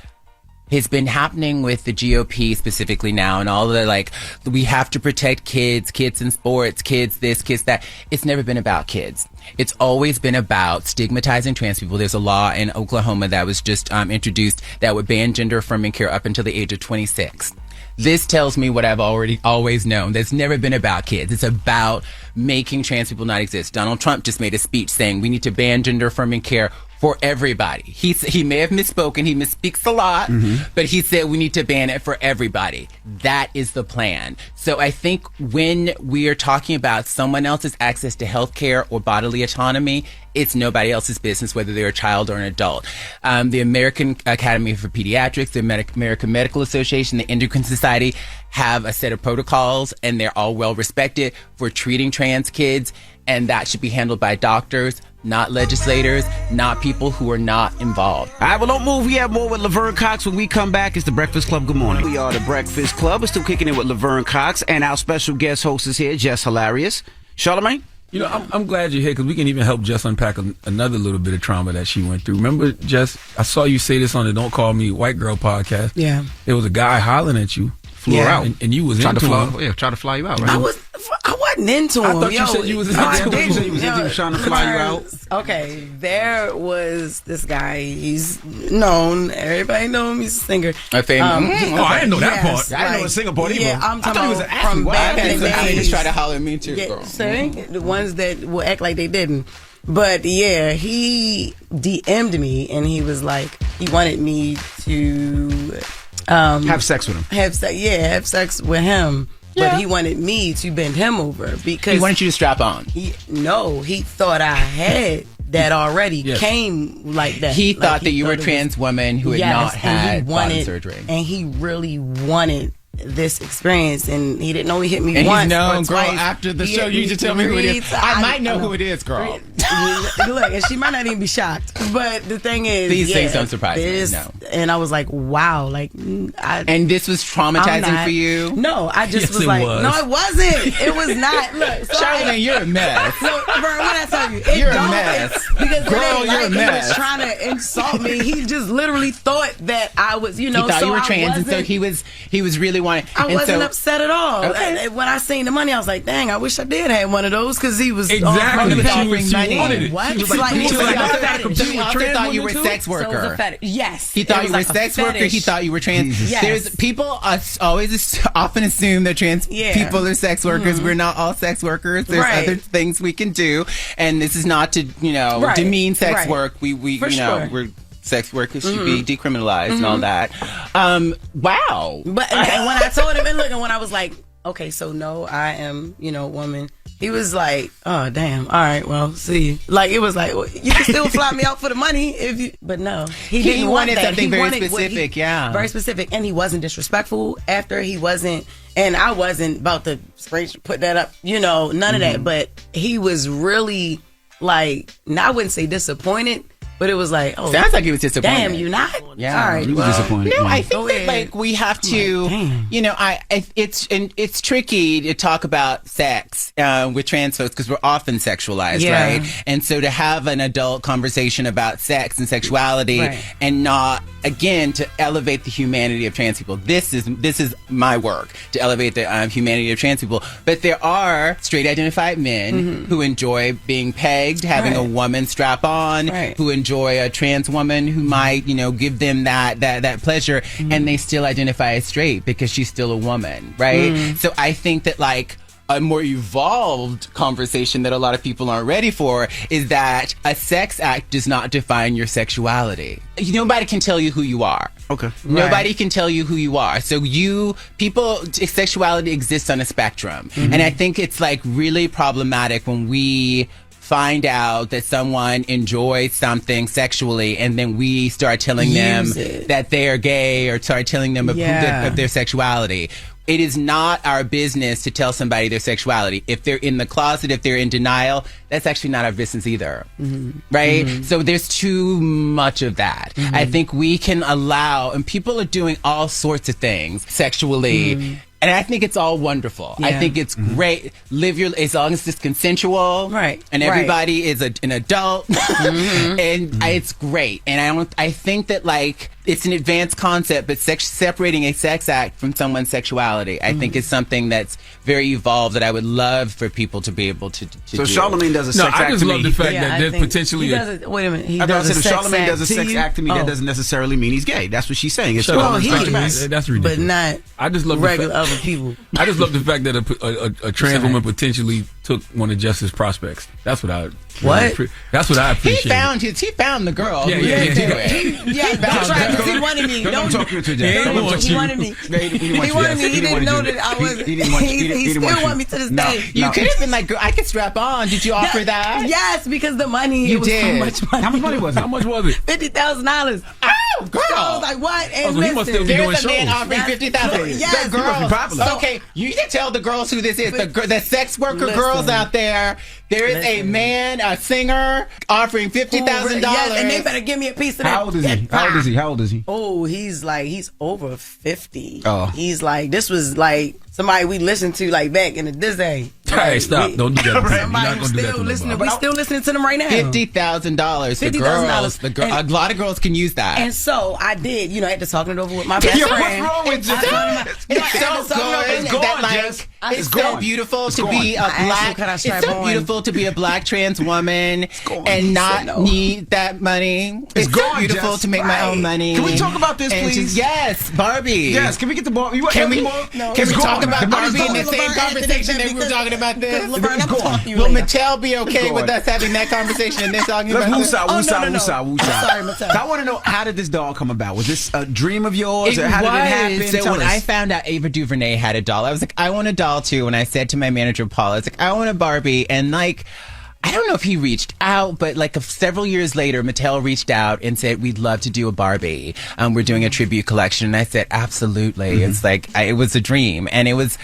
has been happening with the GOP specifically now and all the we have to protect kids in sports, kids this, kids that. It's never been about kids. It's always been about stigmatizing trans people. There's a law in Oklahoma that was just introduced that would ban gender affirming care up until the age of 26. This tells me what I've always known. That's never been about kids. It's about making trans people not exist. Donald Trump just made a speech saying we need to ban gender affirming care for everybody. He may have misspoken. He misspeaks a lot, but he said we need to ban it for everybody. That is the plan. So I think when we are talking about someone else's access to health care or bodily autonomy, it's nobody else's business, whether they're a child or an adult. The American Academy for Pediatrics, the American Medical Association, the Endocrine Society have a set of protocols, and they're all well respected for treating trans kids, and that should be handled by doctors, not legislators, not people who are not involved. All right, well, don't move. We have more with Laverne Cox when we come back. It's the Breakfast Club. Good morning. We are the Breakfast Club. We're still kicking it with Laverne Cox, and our special guest host is here, Jess Hilarious. Charlamagne? I'm glad you're here because we can even help Jess unpack another little bit of trauma that she went through. Remember, Jess, I saw you say this on the Don't Call Me White Girl podcast. Yeah. There was a guy hollering at you, flew her out, and you was trying into to fly, him. yeah, trying to fly you out, right? I wasn't into him. I thought you said you was into him. You said you was trying to fly you out. Okay, there was this guy. He's known. Everybody know him. He's a singer. A famous. I didn't know that part. I didn't know the singer part either. Yeah, I'm talking I thought he was an about athlete. from Wow. back in the They days. just try to holler at me too, girl. The ones that will act like they didn't. But yeah, he DM'd me and he was like, he wanted me to have sex with him. Have sex with him. Yeah. But he wanted me to bend him over because He wanted you to strap on. he thought I had that already. Yes. Came like that. He Like, thought that you were a thought it was- trans woman who had Yes, not and had he bottom surgery. And he really wanted this experience, and he didn't know he hit me And once he's known, or girl, twice. after the He show, hit you me should tell me who it is. 3 I might know times. who it is, girl. Look, and she might not even be shocked. But the thing is, These things don't surprise me, no. And I was like, wow, like, And this was traumatizing for you? No, I just Yes, was it like, was. no, it wasn't. It was not. Look, Charlamagne, you're a mess. Look, Vern, what I tell you, it You're a don't- mess. Because Girl, Oh, you're a He mess. was trying to insult me. He just literally thought that I was, He thought you were trans, and so he was really wanting. I and wasn't so, upset at all. Okay. When I seen the money, I was like, dang, I wish I did have one of those because he was Exactly. offering She money. wanted it. What? She was like, He she was like, also I gotta compete with also trans thought you were women a sex too? worker. So it was a fetish. Yes. He thought It you was were a like sex worker. fetish. He thought you were trans. Yes. There's people often assume that trans people are sex workers. Mm-hmm. We're not all sex workers. There's other things we can do, and this is not to demean sex work. We For sure. we're sex workers should be decriminalized and all that. Wow. But and when I told him, and look, and when I was like, okay, so no, I am, woman. He was like, oh, damn. All right, well, see. Like, it was like, well, you can still fly me out for the money if you, but no. He didn't want wanted that. something He very wanted specific, yeah. Very specific. And he wasn't disrespectful after. He wasn't, and I wasn't about to put that up, none of that. But he was really like, I wouldn't say disappointed, but it was like, oh. Sounds like he was disappointed. Damn, you not? Yeah, all right. he was disappointed. No, I think that we have to, it's tricky to talk about sex with trans folks because we're often sexualized, right? And so to have an adult conversation about sex and sexuality and not, again, to elevate the humanity of trans people. This is my work, to elevate the humanity of trans people. But there are straight identified men who enjoy being pegged, having a woman strap on, who enjoy a trans woman who might, give them that pleasure, and they still identify as straight because she's still a woman, right? So I think that a more evolved conversation that a lot of people aren't ready for is that a sex act does not define your sexuality. Nobody can tell you who you are. Okay. Nobody can tell you who you are. So sexuality exists on a spectrum. And I think it's really problematic when we find out that someone enjoys something sexually and then we start telling them that they are gay or start telling them of their sexuality. It is not our business to tell somebody their sexuality. If they're in the closet, if they're in denial, that's actually not our business either. Right? So there's too much of that. I think we can allow, and people are doing all sorts of things sexually. And I think it's all wonderful. I think it's great. As long as it's consensual, and everybody is an adult, and it's great. And I think that it's an advanced concept, but separating a sex act from someone's sexuality, I think is something that's very evolved that I would love for people to be able to do. So Charlamagne does a sex act to me. I just love the fact that there's potentially wait a minute. He if Charlamagne does a to sex you? act to me, that doesn't necessarily mean he's gay. That's what she's saying. It's That's but ridiculous. not I just love regular other people. I just love the fact that a trans woman potentially took one of Jess's prospects. That's what I. That's what I appreciate. He found the girl. Yeah. Don't try because he wanted me. Don't talk to her today. He wanted me. He wanted me. He didn't know that I was. He still want me to this day. You could have been like, girl, I could strap on. Did you offer that? Yes, because the money. You it was did. so much money. How much money was it? How much was it? $50,000. Oh, girl. So I was like, what? And so he must still be doing there's a man shows. offering $50,000. Yes. The girls. He must be popular. Okay, you need to tell the girls who this is. The sex worker girls out there. There is a man, a singer, offering $50,000. Yes, and they better give me a piece of that. How old is he? How old is he? Oh, he's over 50. Oh. He's this was somebody we listened to back in the day. Hey, stop! Don't do that. Somebody who's still listening. We still listening to them right now. $50,000. $50,000. A lot of girls can use that. And so I did. I had to talk it over with my best friend. What's wrong with you? It's so good. It's gone, Jess. It's so beautiful to be a black. It's so beautiful to be a black trans woman and not need that money. It's so beautiful to make my own money. Can we talk about this, please? Yes, Barbie. Yes. Can we get the Barbie? Can we talk about Barbie in the same conversation that we were talking about this? Will Mattel be okay with us having that conversation and then talking about this? Woosah. Sorry, Mattel. I want to know, how did this doll come about? Was this a dream of yours? It how did it happen? was. So when I found out Ava DuVernay had a doll, I was like, I want a doll too. And I said to my manager, Paul, I was like, I want a Barbie. And I don't know if he reached out, but several years later, Mattel reached out and said, we'd love to do a Barbie. We're doing a tribute collection. And I said, absolutely. It's it was a dream. And it was,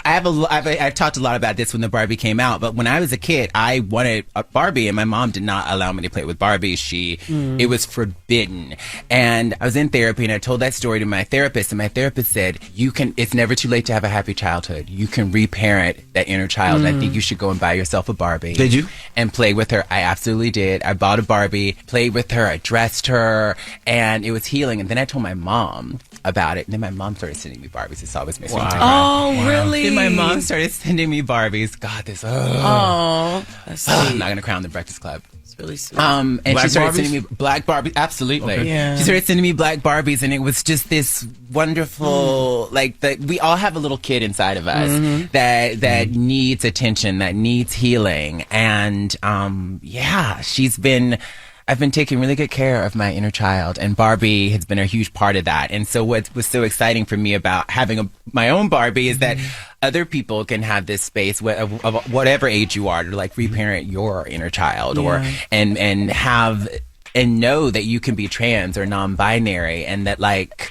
I've talked a lot about this when the Barbie came out, but when I was a kid, I wanted a Barbie, and my mom did not allow me to play with Barbie. It was forbidden. And I was in therapy, and I told that story to my therapist, and my therapist said, it's never too late to have a happy childhood. You can reparent that inner child. And I think you should go and buy yourself a Barbie. Did you? And play with her. I absolutely did. I bought a Barbie, played with her, I dressed her, and it was healing. And then I told my mom about it, and then my mom started sending me Barbies. This always makes me cry. Oh, really? Then my mom started sending me Barbies. God, this. Oh, that's sweet. I'm not gonna crown the Breakfast Club. It's really sweet. And Black she started Barbies? sending me black Barbies. Absolutely. Okay. Yeah. She started sending me black Barbies, and it was just this wonderful, we all have a little kid inside of us that needs attention, that needs healing, and I've been taking really good care of my inner child, and Barbie has been a huge part of that. And so what was so exciting for me about having my own Barbie is that other people can have this space of whatever age you are to reparent your inner child and know that you can be trans or non-binary and that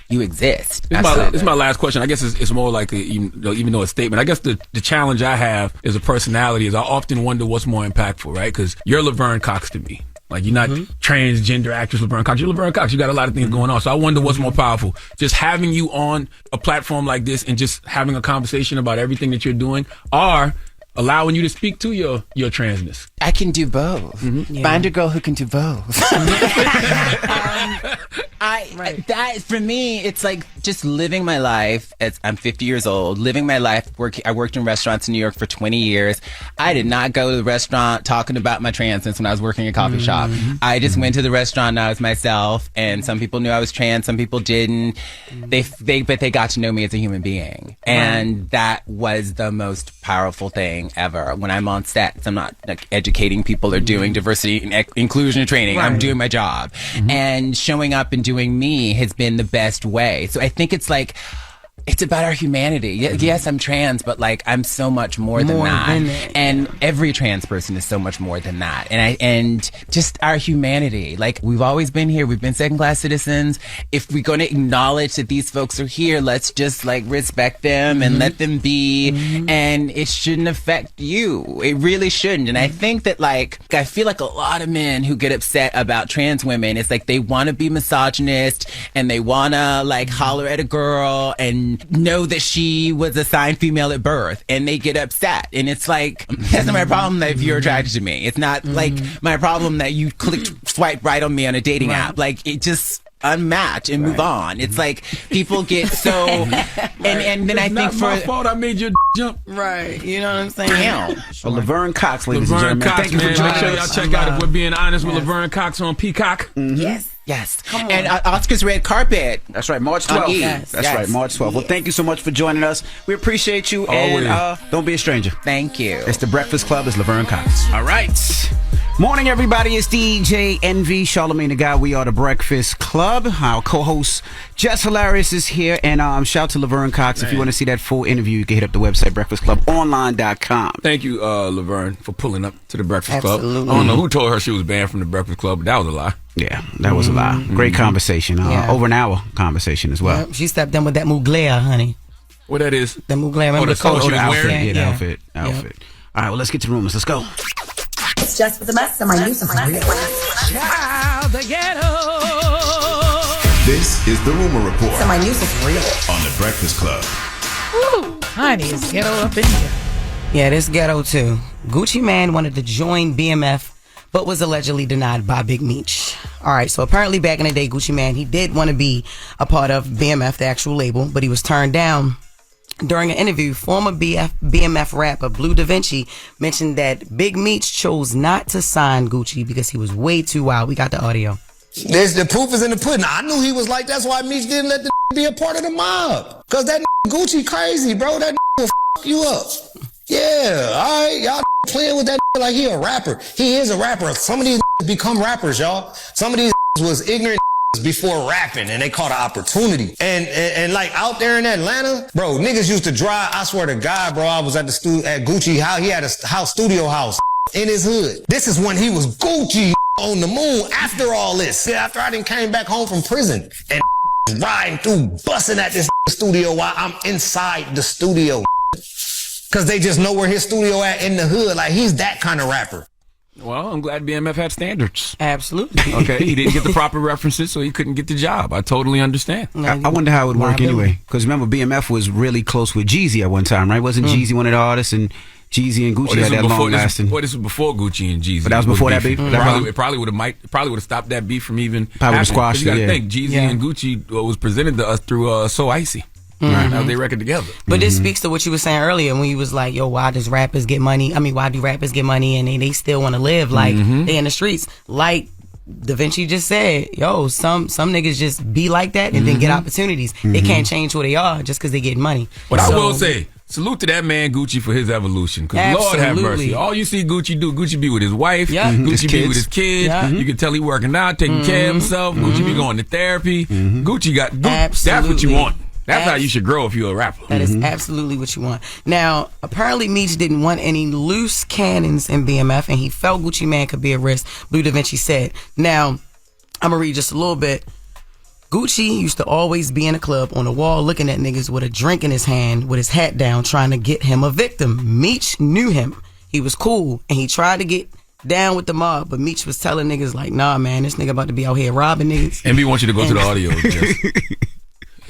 you exist. This is my last question. I guess it's more like even though a statement. I guess the challenge I have as a personality is I often wonder what's more impactful, right? Because you're Laverne Cox to me. You're not transgender actress Laverne Cox. You're Laverne Cox. You got a lot of things going on. So I wonder what's more powerful. Just having you on a platform like this and just having a conversation about everything that you're doing, or allowing you to speak to your transness. I can do both. Find a girl who can do both. That for me, it's just living my life. I'm 50 years old, living my life. I worked in restaurants in New York for 20 years. I did not go to the restaurant talking about my transness when I was working at a coffee shop. I just went to the restaurant and I was myself. And some people knew I was trans, some people didn't. But they got to know me as a human being, and that was the most powerful thing ever. When I'm on set, I'm not educating people or doing diversity and inclusion training. I'm doing my job, and showing up and doing me has been the best way. So I think it's about our humanity. Yes, I'm trans, but I'm so much more than that. And every trans person is so much more than that. And just our humanity. We've always been here. We've been second-class citizens. If we're going to acknowledge that these folks are here, let's just respect them and let them be. And it shouldn't affect you. It really shouldn't. And I think that I feel like a lot of men who get upset about trans women, it's they want to be misogynist and they want to holler at a girl and know that she was assigned female at birth, and they get upset, and it's that's not my problem that if you're attracted to me. It's not my problem that you swipe right on me on a dating app. It just unmatch and move on. It's people get so and then I think my fault I made your jump. Right. You know what I'm saying? Well, Laverne Cox, ladies and Laverne gentlemen. Cox, Thank you for joining us. Y'all check out If We're Being Honest with Laverne Cox on Peacock. Yes. And Oscar's red carpet. That's right, March 12th. Yes. That's right, March 12th. Well, thank you so much for joining us. We appreciate you. Always. And don't be a stranger. Thank you. It's the Breakfast Club. It's Laverne Cox. All right. Morning, everybody. It's DJ Envy, Charlamagne the Guy. We are the Breakfast Club. Our co-host Jess Hilarious is here, and shout out to Laverne Cox. If you want to see that full interview, you can hit up the website breakfastclubonline.com. Thank you, Laverne, for pulling up to the Breakfast Club. Absolutely. I don't know who told her she was banned from the Breakfast Club, but that was a lie. Yeah, that was a lie. Great conversation. Over an hour conversation as well. Yep, she stepped in with that Mugler, honey. What that is? The Mugler. Remember the coat she was wearing? Yeah, the outfit. All right, well, let's get to the rumors. Let's go. It's just with the mess. Somebody new, somebody real. Child, the ghetto. This is the Rumor Report Somebody new, somebody real. on the Breakfast Club. Woo, honey, it's ghetto up in here. Yeah, this ghetto too. Gucci Mane wanted to join BMF, but was allegedly denied by Big Meech. All right, so apparently back in the day, Gucci Mane, he did want to be a part of BMF, the actual label, but he was turned down. During an interview, former BMF rapper Blue Da Vinci mentioned that Big Meech chose not to sign Gucci because he was way too wild. We got the audio. There's the proof is in the pudding. I knew he was like, that's why Meech didn't let the be a part of the mob. Cause that Gucci crazy, bro. That will f you up. Yeah, all right, y'all playing with that like he a rapper. He is a rapper. Some of these become rappers, y'all. Some of these was ignorant before rapping, and they caught an opportunity. And like out there in Atlanta, bro, niggas used to drive. I swear to God, bro, I was at the at Gucci house. He had a studio house in his hood. This is when he was Gucci on the moon. After all this, after I done came back home from prison and riding through, busting at this studio while I'm inside the studio. Cause they just know where his studio at in the hood. Like, he's that kind of rapper. Well, I'm glad BMF had standards. Absolutely. Okay, he didn't get the proper references, so he couldn't get the job. I totally understand. I wonder how it would work anyway. Because remember, BMF was really close with Jeezy at one time, right? Wasn't Jeezy one of the artists? And Jeezy and Gucci had that long lasting. This was before Gucci and Jeezy. But that was before that beef? It probably would have stopped that beef from even probably would have squashed it. You got to think, Jeezy and Gucci was presented to us through So Icy. Right. Now they record together. But this speaks to what you were saying earlier when you was like, yo, why does rappers get money? I mean, why do rappers get money and they still want to live like they in the streets? Like Da Vinci just said, yo, some niggas just be like that and then get opportunities. They can't change who they are just because they get money. But I will say, salute to that man Gucci for his evolution. Because Lord have mercy. All you see Gucci do, Gucci be with his wife, Gucci be with his kids. You can tell he working out, taking care of himself. Gucci be going to therapy. Gucci got, that's what you want. That's how you should grow if you're a rapper. That is absolutely what you want. Now, apparently Meech didn't want any loose cannons in BMF, and he felt Gucci Mane could be a risk, Blue Da Vinci said. Now, I'm going to read just a little bit. Gucci used to always be in a club on the wall looking at niggas with a drink in his hand with his hat down trying to get him a victim. Meech knew him. He was cool, and he tried to get down with the mob, but Meech was telling niggas like, nah, man, this nigga about to be out here robbing niggas. And we want you to go to the audio.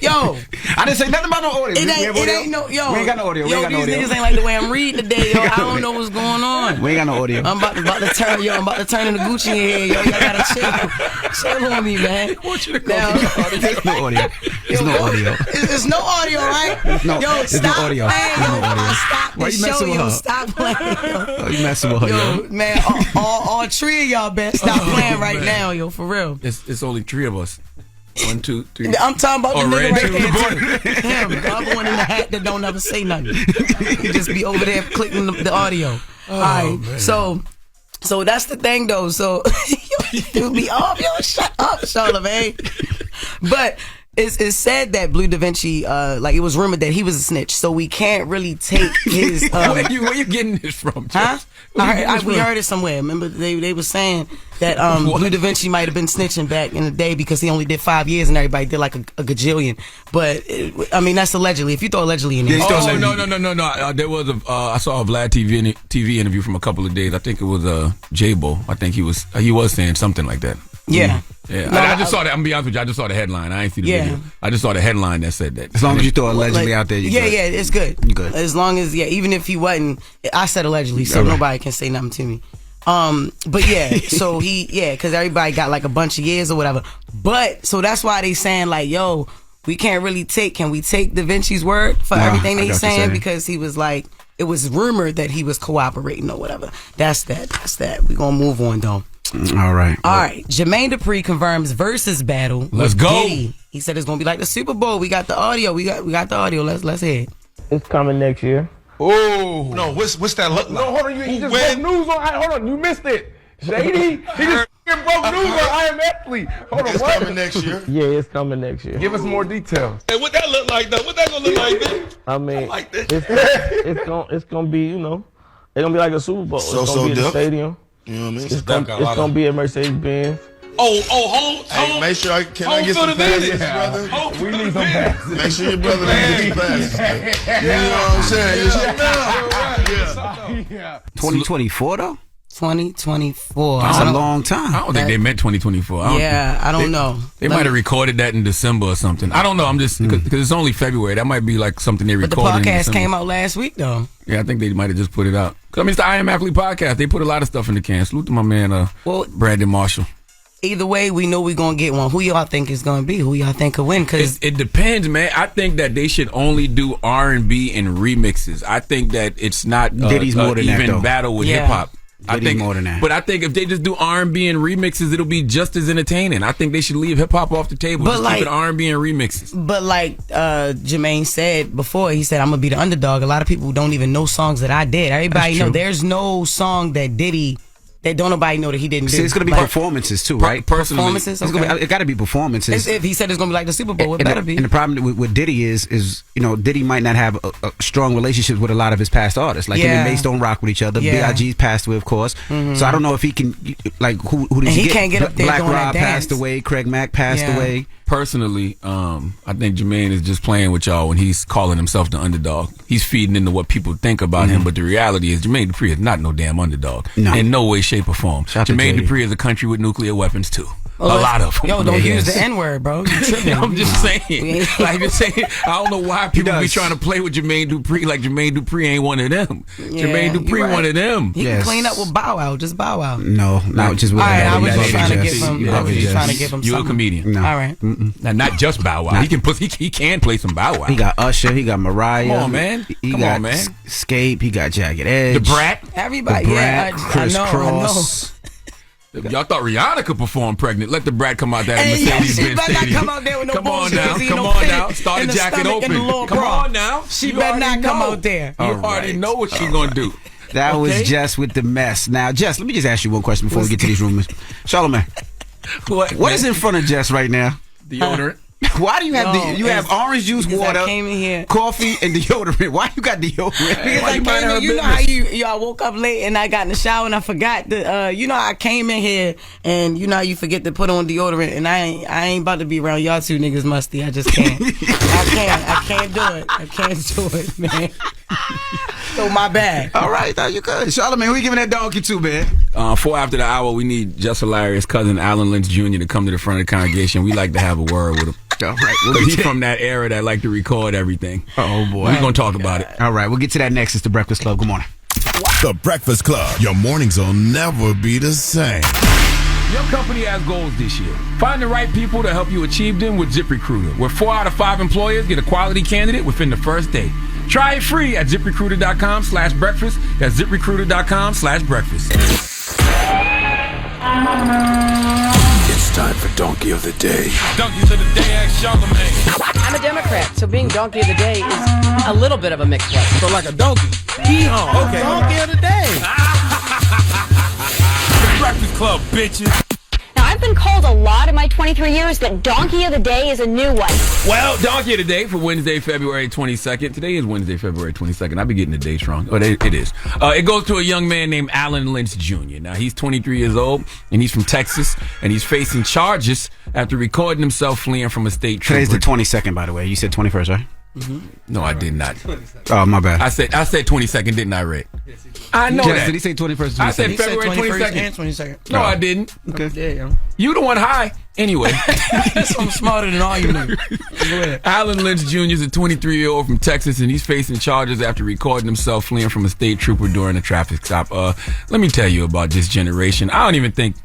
Yo, I didn't say nothing about no audio. It ain't no, yo. We ain't got no audio. Yo, these niggas ain't like the way I'm reading today, yo. I don't know what's going on. We ain't got no audio. I'm about to turn into Gucci in here, yo. Y'all gotta chill on me, man. I want you to go to the audio. There's no audio. There's no audio. There's no audio, right? No, stop no audio. Playing, yo. No audio. Stop Why the you messing show, with yo. her? Stop playing, yo. Oh, you messing with her, yo. Man, all three of y'all best stop playing right now, yo, for real. It's only three of us. 1, 2, 3. I'm talking about the nigga right there, too. Him, the other one in the hat that don't ever say nothing. He just be over there clicking the audio. All right, man. So that's the thing, though. So you threw me off. Yo, shut up, Charlamagne. But it's said that Blue Da Vinci, like it was rumored that he was a snitch, so we can't really take his. Where you getting this from? Huh? We heard it somewhere. Remember, they were saying that Blue Da Vinci might have been snitching back in the day because he only did 5 years and everybody did like a gajillion. But I mean, that's allegedly. If you throw allegedly in there, no. There was I saw a Vlad TV interview from a couple of days. I think it was J-Bo. I think he was saying something like that. Yeah. Yeah, no, I just saw that. I'm gonna be honest with you. I just saw the headline. I ain't see the video. I just saw the headline that said that. As long as you throw allegedly out there, you good. Yeah, it's good. You good. As long as even if he wasn't, I said allegedly, so nobody can say nothing to me. But yeah, so because everybody got like a bunch of years or whatever. But so that's why they saying like, yo, we can't really can we take Da Vinci's word for everything that he's saying because he was like, it was rumored that he was cooperating or whatever. That's that. We gonna move on though. All right. Jermaine Dupri confirms versus battle. Let's go. Diddy. He said it's gonna be like the Super Bowl. We got the audio. We got the audio. Let's hear it. It's coming next year. Oh no! What's that look like? No, hold on. You just broke news on. Hold on. You missed it. Shady. He just broke news on I Am Athlete. Hold on. It's coming next year. Yeah, it's coming next year. Give us more details. Hey, what that look like though? What that gonna look like, man? I mean, like this. It's gonna be, it's gonna be like a Super Bowl. It's gonna be in the stadium. You know what I mean? It's gonna be a Mercedes-Benz. Home. Hey, make sure I get some passes, brother. We need some passes. Make sure your brother gets some passes. You know what I'm saying? Yeah. 2024 though. 2024. That's a long time. I don't think they meant 2024. I don't know. They might have recorded that in December or something. I don't know. I'm just because it's only February. That might be like something they recorded. But the podcast came out last week though. Yeah, I think they might have just put it out. I mean, it's the I Am Athlete podcast. They put a lot of stuff in the can. Salute to my man, Brandon Marshall. Either way, we know we're gonna get one. Who y'all think is gonna be? Who y'all think could win? Because it depends, man. I think that they should only do R&B and remixes. I think that it's not Diddy's more than even that, though. battle with hip hop. I think more than that. But I think if they just do R&B and remixes, it'll be just as entertaining. I think they should leave hip hop off the table. But just like, keep it R&B and remixes. But like Jermaine said before, he said, I'm gonna be the underdog. A lot of people don't even know songs that I did. Everybody know there's no song that Diddy that don't nobody know that he didn't do. See, it's gonna be performances too, right? Performances. It got to be performances. If he said it's gonna be like the Super Bowl, it better be. And the problem with Diddy is Diddy might not have a strong relationship with a lot of his past artists. Like him and Mace don't rock with each other. B.I.G's passed away, of course. So I don't know if he can who did he get? Can't get up there Black doing Rob that passed dance. away. Craig Mack passed away. Personally, I think Jermaine is just playing with y'all when he's calling himself the underdog. He's feeding into what people think about him, but the reality is Jermaine Dupri is not no damn underdog. No. In no way, shape, or form. Jermaine Dupri is a country with nuclear weapons, too. A lot of them. Yo, don't use the N-word, bro. You tripping. I'm just saying. Like I'm saying, I don't know why people be trying to play with Jermaine Dupri like Jermaine Dupri ain't one of them. Yeah, Jermaine Dupri one of them. He can clean up with Bow Wow. Just Bow Wow. No, not just with I was just trying to Jess. give him. You I love was it, just trying to Jess. give him You're a something. comedian. No. All right. Now, not just Bow Wow. He can play some Bow Wow. He got Usher. He got Mariah. Come on, man. He Come got on, man. Escape. He got Jagged Edge. The Brat. Everybody. The Yeah, Brat. I Criss know. Cross. Y'all thought Rihanna could perform pregnant. Let the Brat come out there Hey, in yo, Mercedes she Benz better not Stadium. come out there with no Come on bullshit, now. see, Come no on fit now. Start in the the jacket stomach and open. the little Come bra. on now. She You better not already come know. out there. You All already right. know what she's gonna do. That was Okay? Jess with the mess. Now, Jess, let me just ask you one question before we get to these rumors. Charlamagne, what is in front of Jess right now? Deodorant. Why do you have have orange juice, because water, I came in here. coffee, and deodorant? Why you got deodorant? Because I came in, you know how y'all woke up late and I got in the shower and I forgot to, you know, I came in here and you know how you forget to put on deodorant and I ain't about to be around y'all two niggas musty. I just can't. I can't do it. I can't do it, man. So my bad. All right, now you good. Charlamagne, who you giving that donkey to, man? 4 after the hour, we need Just Hilarious cousin Alan Lynch Jr. to come to the front of the congregation. We like to have a word with him. All right, Because he's from that era that like to record everything. Oh, boy. We're going to talk about it. All right, we'll get to that next. It's the Breakfast Club. Good morning. The Breakfast Club. Your mornings will never be the same. Your company has goals this year. Find the right people to help you achieve them with ZipRecruiter, where 4 out of 5 employers get a quality candidate within the first day. Try it free at ZipRecruiter.com/breakfast. That's ZipRecruiter.com/breakfast. It's time for Donkey of the Day. Donkeys of the Day, ask Charlamagne. I'm a Democrat, so being Donkey of the Day is a little bit of a mixed one. So like a donkey. Hee-haw. Okay. Donkey of the Day. The Breakfast Club, bitches. Now, I've been called a lot in my 23 years, but Donkey of the Day is a new one. Well, Donkey of the Day for Wednesday, February 22nd. Today is Wednesday, February 22nd. I be getting the day strong. Oh, it is. It goes to a young man named Alan Lynch Jr. Now, he's 23 years old, and he's from Texas, and he's facing charges after recording himself fleeing from a state trooper. Today's the 22nd, by the way. You said 21st, right? Mm-hmm. No, I did not. Oh, my bad. I said 22nd, didn't I, Red? I know Jess, that. did he say 21st? 22nd? I said February 21st 22nd. and 22nd. No, I didn't. Okay. Yeah, You the one high. Anyway. I'm smarter than all you know. Go ahead. Alan Lynch Jr. is a 23-year-old from Texas, and he's facing charges after recording himself fleeing from a state trooper during a traffic stop. Let me tell you about this generation. I don't even think,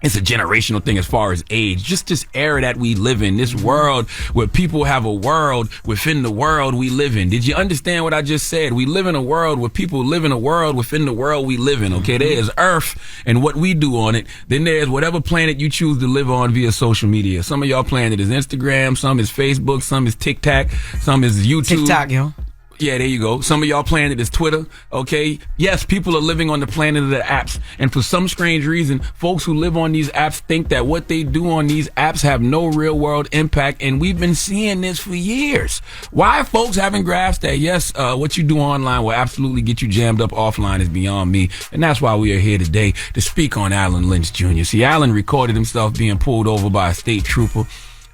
it's a generational thing as far as age. Just this era that we live in, this world where people have a world within the world we live in. Did you understand what I just said? We live in a world where people live in a world within the world we live in, okay? There is Earth and what we do on it. Then there's whatever planet you choose to live on via social media. Some of y'all planet is Instagram, some is Facebook, some is TikTok, some is YouTube. TikTok, yo. Yeah, there you go. Some of y'all planet is Twitter, okay? Yes, people are living on the planet of the apps. And for some strange reason, folks who live on these apps think that what they do on these apps have no real world impact. And we've been seeing this for years. Why folks haven't grasped that, yes, what you do online will absolutely get you jammed up offline is beyond me. And that's why we are here today to speak on Alan Lynch Jr. See, Alan recorded himself being pulled over by a state trooper.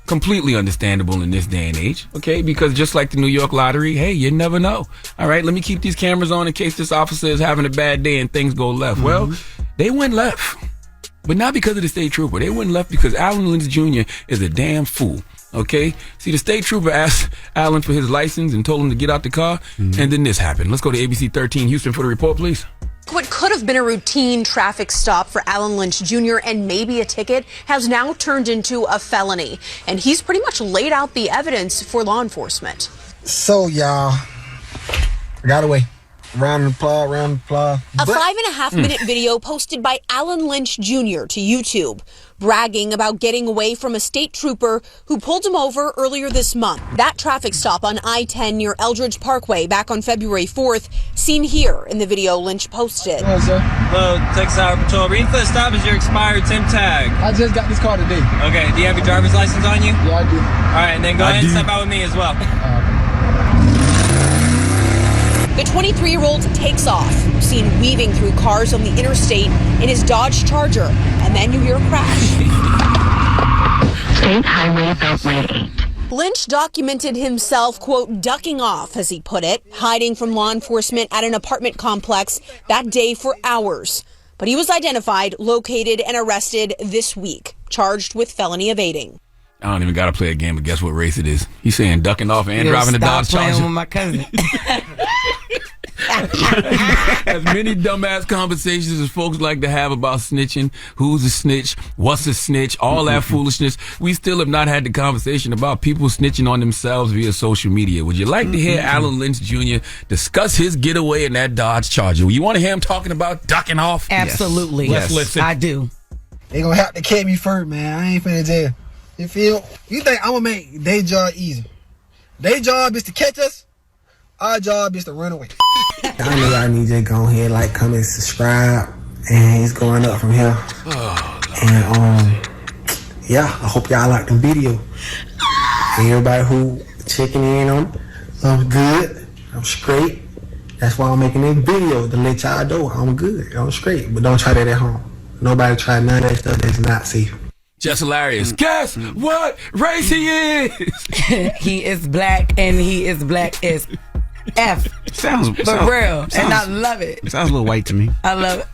Completely understandable in this day and age, okay? Because just like the New York lottery, hey, you never know. All right, let me keep these cameras on in case this officer is having a bad day and things go left. Mm-hmm. Well, they went left, but not because of the state trooper. They went left because Alan Lynch Jr. is a damn fool, okay? See, the state trooper asked Alan for his license and told him to get out the car, and then this happened. Let's go to ABC 13 Houston for the report, please. What could have been a routine traffic stop for Alan Lynch Jr. and maybe a ticket has now turned into a felony. And he's pretty much laid out the evidence for law enforcement. So, y'all, I got away. Round and applause. A 5.5-minute video posted by Alan Lynch Jr. to YouTube, bragging about getting away from a state trooper who pulled him over earlier this month. That traffic stop on I-10 near Eldridge Parkway back on February 4th, seen here in the video Lynch posted. Hello, Texas Highway Patrol. Reason for the stop is your expired temp tag. I just got this car today. Okay, do you have your driver's license on you? Yeah, I do. All right, and then go ahead and step out with me as well. The 23-year-old takes off, seen weaving through cars on the interstate in his Dodge Charger, and then you hear a crash. State Highway Beltway 8. Lynch documented himself, quote, ducking off, as he put it, hiding from law enforcement at an apartment complex that day for hours. But he was identified, located, and arrested this week, charged with felony evading. I don't even got to play a game, but guess what race it is? He's saying ducking off and driving the Dodge Charger. Stop playing with my cousin. As many dumbass conversations as folks like to have about snitching, who's a snitch, what's a snitch, all that foolishness, we still have not had the conversation about people snitching on themselves via social media. Would you like to hear Alan Lynch Jr. discuss his getaway in that Dodge Charger? You want to hear him talking about ducking off? Absolutely. Yes. Let's listen. I do. They gonna have to catch me first, man. I ain't finna jail. You feel? You think I'm gonna make their job easy? Their job is to catch us. Our job is to run away. I know y'all need to go ahead, like, come and subscribe, and it's going up from here. And yeah, I hope y'all like the video. Everybody who checking in on, I'm good. I'm straight. That's why I'm making this video, to let y'all know I'm good. I'm straight, but don't try that at home. Nobody try none of that stuff that's not safe. Jess hilarious. Guess what race he is? He is black, and he is black as F. Sounds real, and I love it. It sounds a little white to me. I love it.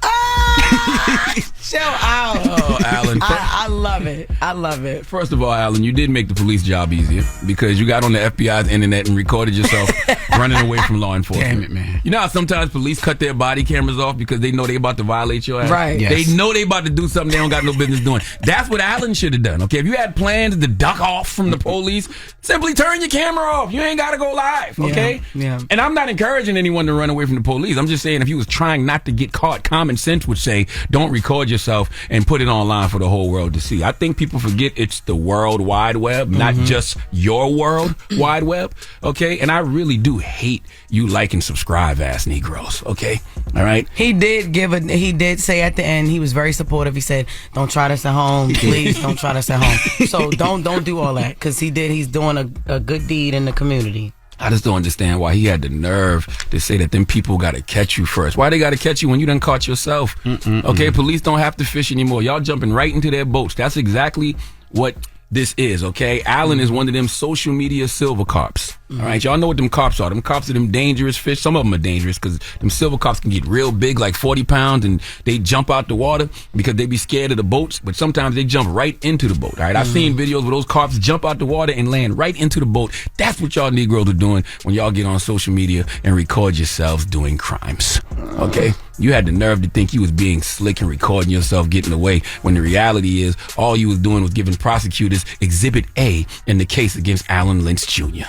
Chill out. Oh, Alan. I love it. I love it. First of all, Alan, you did make the police job easier because you got on the FBI's internet and recorded yourself running away from law enforcement. Damn it, man. You know how sometimes police cut their body cameras off because they know they about to violate your ass? Right. Yes. They know they about to do something they don't got no business doing. That's what Alan should have done, okay? If you had plans to duck off from the police, simply turn your camera off. You ain't got to go live, okay? Yeah. And I'm not encouraging anyone to run away from the police. I'm just saying if you was trying not to get caught, common sense would say don't record yourself and put it online for the whole world to see. I think people forget it's the World Wide Web, not just your World Wide Web, okay? And I really do hate you like and subscribe ass Negroes, okay? All right? He did say at the end, he was very supportive. He said, don't try this at home. Please don't try this at home. So don't do all that, because he's doing a good deed in the community. I just don't understand why he had the nerve to say that them people got to catch you first. Why they got to catch you when you done caught yourself? Okay, police don't have to fish anymore. Y'all jumping right into their boats. That's exactly what this is, okay? Alan is one of them social media silver carps. All right, y'all know what them carps are. Them carps are them dangerous fish. Some of them are dangerous because them silver carps can get real big, like 40 pounds, and they jump out the water because they be scared of the boats, but sometimes they jump right into the boat, all right? I've seen videos where those carps jump out the water and land right into the boat. That's what y'all Negroes are doing when y'all get on social media and record yourselves doing crimes, okay? You had the nerve to think you was being slick and recording yourself getting away when the reality is all you was doing was giving prosecutors Exhibit A in the case against Alan Lynch Jr.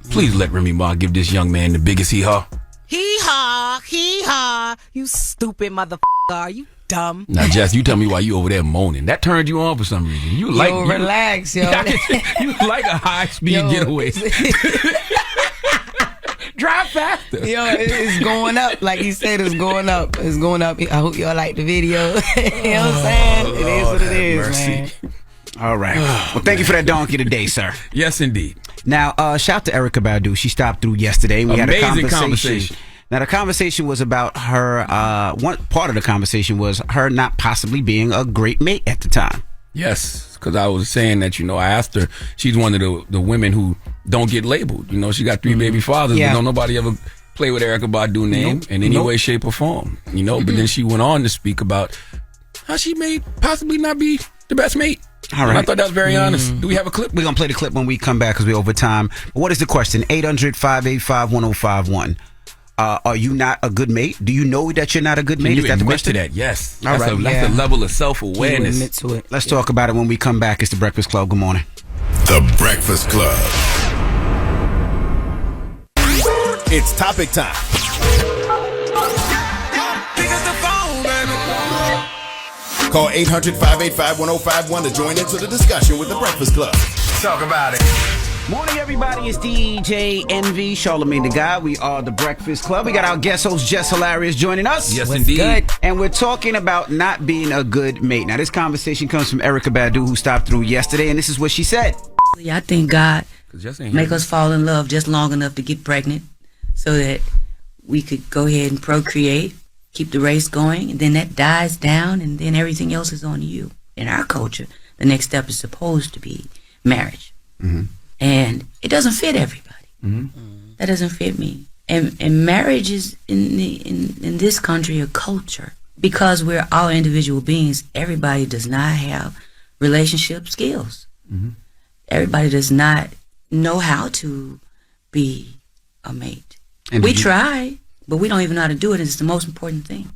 Please let Remy Ma give this young man the biggest hee-haw. Hee-haw, hee-haw. You stupid motherfucker. Are you dumb? Now, Jess, you tell me why you over there moaning. That turned you on for some reason. You like relax, yo. You like a high-speed getaway. Drive faster. Yo, it's going up. Like he said, it's going up. It's going up. I hope y'all like the video. You know what I'm saying? It is what it is, man. All right. Well, thank you for that donkey today, sir. Yes, indeed. Now, shout to Erykah Badu. She stopped through yesterday. We had a conversation. Now, the conversation was about her. One part of the conversation was her not possibly being a great mate at the time. Yes, because I was saying that, I asked her, she's one of the women who don't get labeled. She got 3 baby fathers, but don't nobody ever play with Erykah Badu name in any way, shape, or form. But then she went on to speak about how she may possibly not be the best mate. All right. And I thought that was very honest. Do we have a clip? We're going to play the clip when we come back because we're over time. But what is the question? 800-585-1051. Are you not a good mate? Do you know that you're not a good mate? Can you Is that the admit question? to that? Yes. All that's right. That's a level of self-awareness. Admit to it. Let's talk about it when we come back. It's The Breakfast Club. Good morning. The Breakfast Club. It's topic time. Call 800-585-1051 to join into the discussion with The Breakfast Club. Talk about it. Morning, everybody. It's DJ Envy, Charlamagne the Guy. We are The Breakfast Club. We got our guest host, Jess Hilarious, joining us. Yes, indeed. Good? And we're talking about not being a good mate. Now, this conversation comes from Erykah Badu, who stopped through yesterday, and this is what she said. I think God make us fall in love just long enough to get pregnant so that we could go ahead and procreate, keep the race going, and then that dies down, and then everything else is on you. In our culture, the next step is supposed to be marriage. And it doesn't fit everybody. That doesn't fit me. And marriage is in this country a culture. Because we're all individual beings, everybody does not have relationship skills. Everybody does not know how to be a mate. And we try, but we don't even know how to do it. It's the most important thing.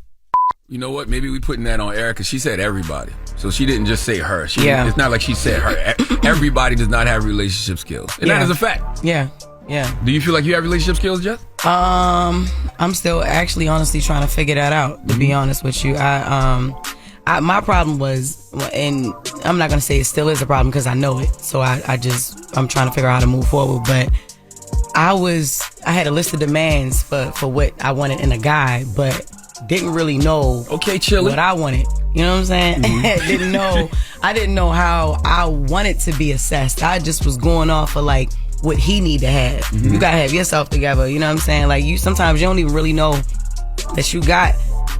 You know what? Maybe we putting that on Erica. She said everybody. So she didn't just say her. It's not like she said her. Everybody does not have relationship skills. And that is a fact. Yeah. Do you feel like you have relationship skills, Jess? I'm still actually honestly trying to figure that out, to be honest with you. My problem was, and I'm not going to say it still is a problem because I know it. So I'm trying to figure out how to move forward. But I had a list of demands for what I wanted in a guy, but didn't really know what I wanted. You know what I'm saying? I didn't know how I wanted to be assessed. I just was going off of like what he need to have. You gotta have yourself together. You know what I'm saying? Like sometimes you don't even really know that you got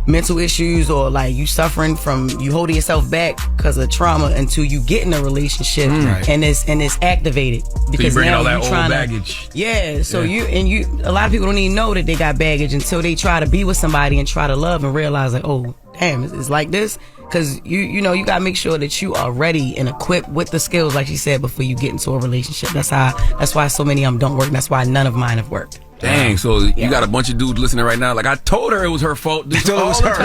mental issues or like you suffering from you holding yourself back because of trauma until you get in a relationship and it's activated because so you bring now all that you old trying baggage. So a lot of people don't even know that they got baggage until they try to be with somebody and try to love and realize like, oh damn, it's like this. Because you gotta make sure that you are ready and equipped with the skills, like she said, before you get into a relationship. That's why so many of them don't work. And that's why none of mine have worked. Dang, so you got a bunch of dudes listening right now. Like, I told her it was her fault. They told her it was her. It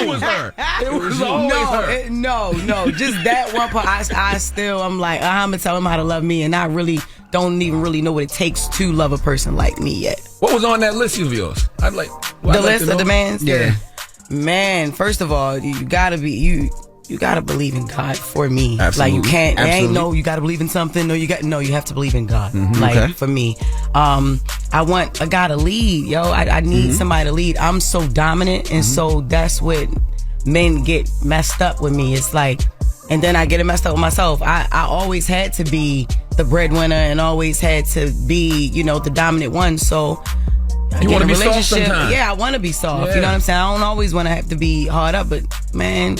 was her. It was always her. No. Just that one part. I'm like, I'm gonna tell him how to love me, and I really don't even really know what it takes to love a person like me yet. What was on that list of yours? The list of demands. Yeah. Man, first of all, you gotta believe in God for me. Absolutely. Like you can't. You gotta believe in something. You have to believe in God. For me, I want a guy to lead. I need somebody to lead. I'm so dominant, and so that's what men get messed up with me. It's like, and then I get it messed up with myself. I always had to be the breadwinner, and always had to be, the dominant one. So. You want to be soft sometimes. Yeah, I want to be soft. Yeah. You know what I'm saying? I don't always want to have to be hard up, but man,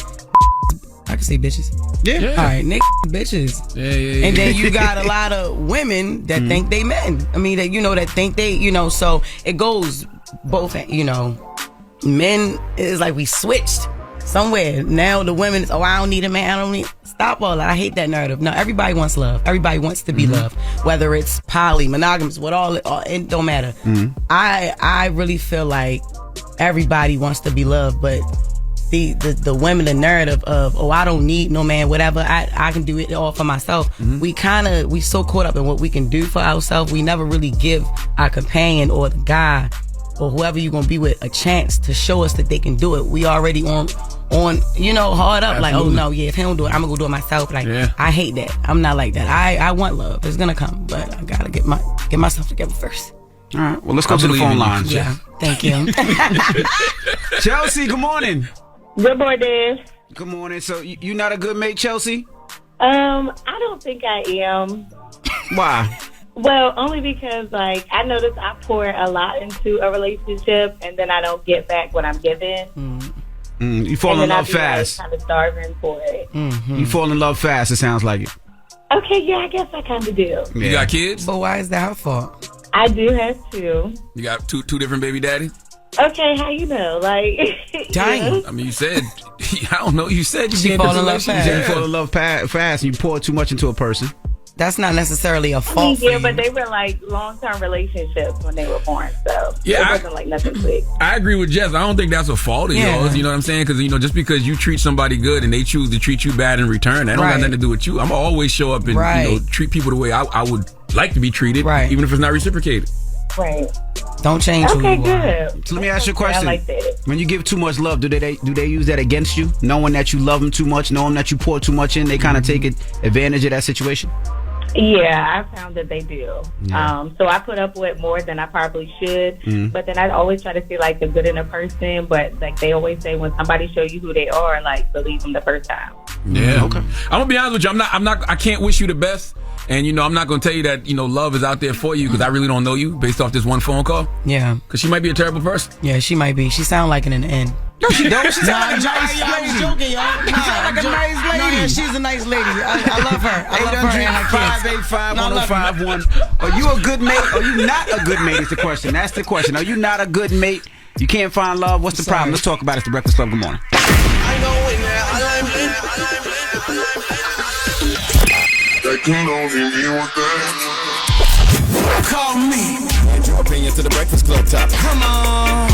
I can say bitches. Yeah. All right, bitches. Yeah. And then you got a lot of women that think they men. I mean, that think they, so it goes both. Men is like we switched somewhere. Now the women is, I don't need a man. I don't need. Stop all that. I hate that narrative. No, everybody wants love. Everybody wants to be loved. Whether it's poly, monogamous, it don't matter. I really feel like everybody wants to be loved, but the women, the narrative of, I don't need no man, whatever, I can do it all for myself. We so caught up in what we can do for ourselves, we never really give our companion or the guy or whoever you're gonna be with a chance to show us that they can do it. We already on hard up. Absolutely. Like, oh no, if he don't do it, I'm gonna go do it myself. Like, I hate that. I'm not like that. I want love. It's gonna come, but I gotta get myself together first. All right. Well, let's go to the phone lines. Yeah. Thank you. Chelsea, good morning. Good morning. Good morning. So you not a good mate, Chelsea? I don't think I am. Why? Well, only because I notice I pour a lot into a relationship and then I don't get back what I'm given. You fall in love fast. Kind of starving for it. You fall in love fast. It sounds like it. Okay, yeah, I guess I kind of do. Yeah. You got kids? But why is that her fault? I do have two. You got two different baby daddies? Okay, how you know? Dang. I mean, you said, I don't know. You said you fall in love fast. You fall in love fast and you pour too much into a person. That's not necessarily a fault for you. But they were long-term relationships when they were born, so it wasn't nothing quick. I agree with Jess. I don't think that's a fault of yours. You know what I'm saying? Because just because you treat somebody good and they choose to treat you bad in return, that don't have nothing to do with you. I'm gonna always show up and treat people the way I would like to be treated, even if it's not reciprocated. Right. Don't change who you are. Good. So let me ask you a question. I like that. When you give too much love, do they use that against you? Knowing that you love them too much, knowing that you pour too much in, they kind of take advantage of that situation? Yeah, I found that they do. Yeah. So I put up with more than I probably should. But then I always try to see the good in a person. But they always say, when somebody show you who they are, believe them the first time. Yeah. Okay. I'm gonna be honest with you. I can't wish you the best. And I'm not gonna tell you that love is out there for you because I really don't know you based off this one phone call. Yeah. Because she might be a terrible person. Yeah, she might be. She sound like it in the end. No, she don't. She's Nah, a nice I was lady. joking, y'all. Nah, She sound like a nice lady. No, yeah, she's a nice lady. I love her. I love her and her kids. 800-585-1051. Are you a good mate? Are you not a good mate is the question. That's the question. Are you not a good mate? You can't find love. What's the problem? Let's talk about it. It's the Breakfast Club. Good morning. Call me. Get your opinion to the Breakfast Club topic. Come on.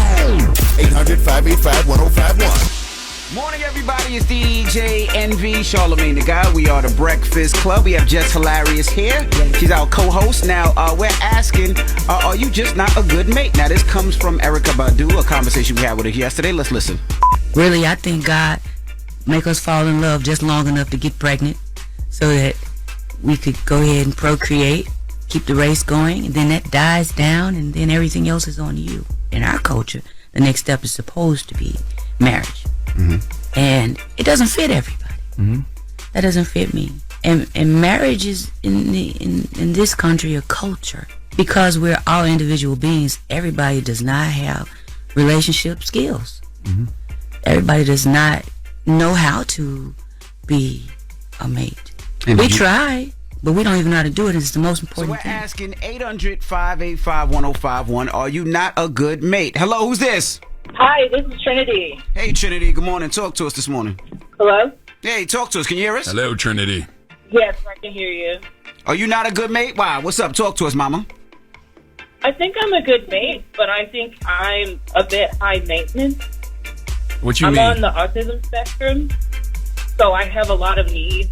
800-585-1051. Morning, everybody. It's DJ NV, Charlamagne the guy. We are the Breakfast Club. We have Jess Hilarious here. She's our co-host. Now, we're asking, are you just not a good mate? Now, this comes from Erykah Badu, a conversation we had with her yesterday. Let's listen. Really, I think God make us fall in love just long enough to get pregnant so that we could go ahead and procreate, keep the race going, and then that dies down, and then everything else is on you. In our culture, the next step is supposed to be marriage. Mm-hmm. And it doesn't fit everybody. Mm-hmm. That doesn't fit me. And marriage is in this country a culture. Because we're all individual beings, everybody does not have relationship skills. Mm-hmm. Everybody does not know how to be a mate. And we try, but we don't even know how to do it. It's the most important thing. So we're asking 800-585-1051. Are you not a good mate? Hello, who's this? Hi, this is Trinity. Hey, Trinity. Good morning. Talk to us this morning. Hello? Hey, talk to us. Can you hear us? Hello, Trinity. Yes, I can hear you. Are you not a good mate? Why? What's up? Talk to us, mama. I think I'm a good mate, but I think I'm a bit high maintenance. What you I'm mean? on the autism spectrum, so I have a lot of needs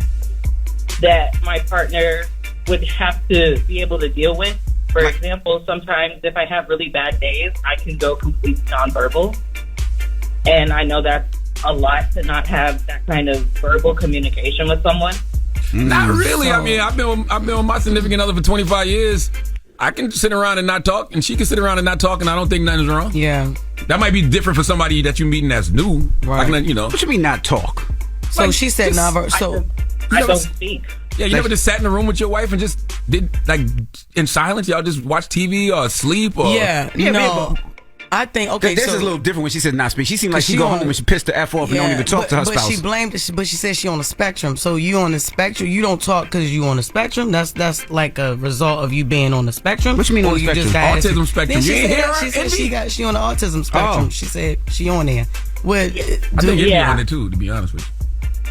that my partner would have to be able to deal with. For example, sometimes if I have really bad days, I can go completely nonverbal. And I know that's a lot to not have that kind of verbal communication with someone. Not really. I mean, I've been with my significant other for 25 years. I can sit around and not talk, and she can sit around and not talk, and I don't think nothing's wrong. Yeah. That might be different for somebody that you're meeting that's new. Right. Like, you know. What you mean not talk? So she said nonverbal. So I don't speak. Yeah, you never just sat in a room with your wife and just did, like, in silence? Y'all just watch TV or sleep? Or No. I think, okay, this is a little different when she said not speak. She seemed like she go home and she pissed the F off and don't even talk to her spouse. But she blamed it, but she said she on the spectrum. So you on the spectrum, you don't talk because you on the spectrum? That's like a result of you being on the spectrum? What you mean on the spectrum? Autism spectrum. She said she on the autism spectrum. She said she on there. I think you're on it too, to be honest with you.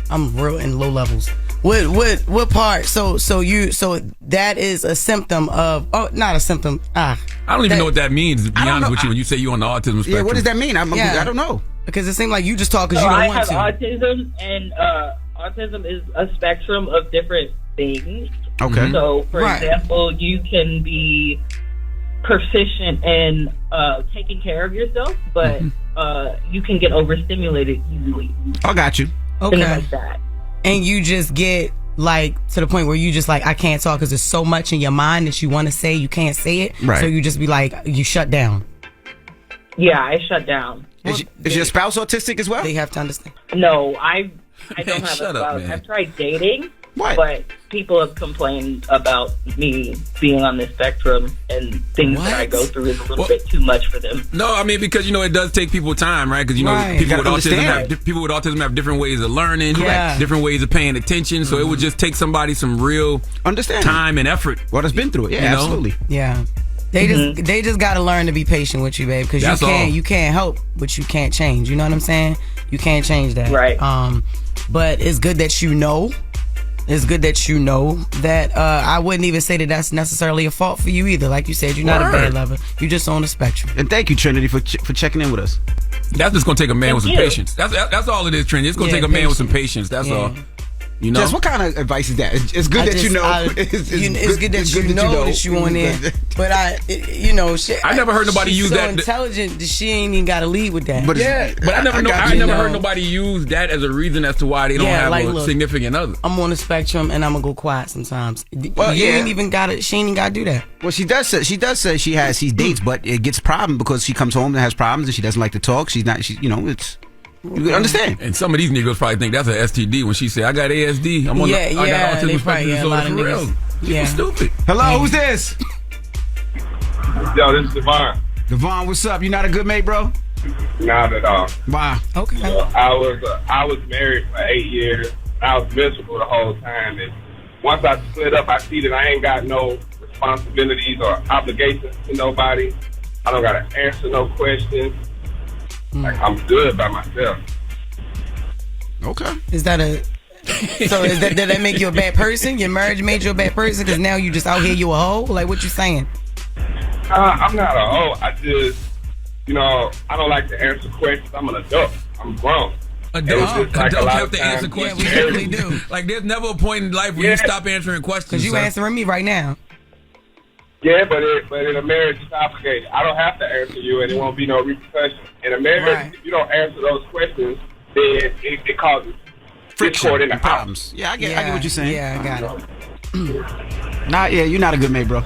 I'm real in low levels. What part? So that is a symptom of not a symptom. I don't even know what that means, to be honest with you, when you say you're on the autism spectrum. Yeah, what does that mean? I don't know. Because it seems like you just talk because you don't want to. I have autism, and autism is a spectrum of different things. Okay. So, for example, you can be proficient in taking care of yourself, but you can get overstimulated easily. I got you. Okay. Things like that. And you just get like to the point where you just like, I can't talk because there's so much in your mind that you want to say, you can't say it. Right. So you just be like, you shut down. Yeah, I shut down. Is your spouse autistic as well? They have to understand. No, I don't have a spouse. I've tried dating. What? But people have complained about me being on the spectrum, and things that I go through is a little bit too much for them. No, I mean, because, it does take people time, right? Because, people with autism have different ways of learning, different ways of paying attention. So it would just take somebody some real time and effort. Well, that's been through it. Yeah, absolutely. Yeah. They just got to learn to be patient with you, babe, because you can't help, but you can't change. You know what I'm saying? You can't change that. Right. But it's good that you know. It's good that you know that. I wouldn't even say that that's necessarily a fault for you either. Like you said, you're not a bad lover. You're just on the spectrum. And thank you, Trinity, for checking in with us. That's just going to take a man with some patience. That's all it is, Trinity. It's going to take a man with some patience. That's all. Jess, what kind of advice is that? It's good that you know. It's good that you know that you on there. But I never heard nobody use that. She's so intelligent that she ain't even got to lead with that. But I never heard nobody use that as a reason as to why they don't have a significant other. I'm on the spectrum and I'm gonna go quiet sometimes. Well, she ain't even got to do that. Well, she does say she has dates, but it gets problem because she comes home and has problems and she doesn't like to talk. It's. You understand? And some of these niggas probably think that's an STD when she say, I got ASD. I got autism spectrum disorder for real. People stupid. Hello, who's this? Yo, this is Devon. Devon, what's up? You not a good mate, bro? Not at all. Wow. Okay. You know, I was married for 8 years. I was miserable the whole time, and once I split up, I see that I ain't got no responsibilities or obligations to nobody. I don't gotta answer no questions. Like, I'm good by myself. Okay. Is that did that make you a bad person? Your marriage made you a bad person because now you just out here, you a hoe? Like, what you saying? I'm not a hoe. I just, I don't like to answer questions. I'm an adult. I'm grown. Adults have to answer questions. Yeah, we really do. Like, there's never a point in life where you stop answering questions. Because you answering me right now. Yeah, but in a marriage, it's obligated. I don't have to answer you, and there won't be no repercussions. In a marriage, if you don't answer those questions, then it causes friction in the problems. Yeah, I get what you're saying. Yeah, I got it. You're not a good mate, bro.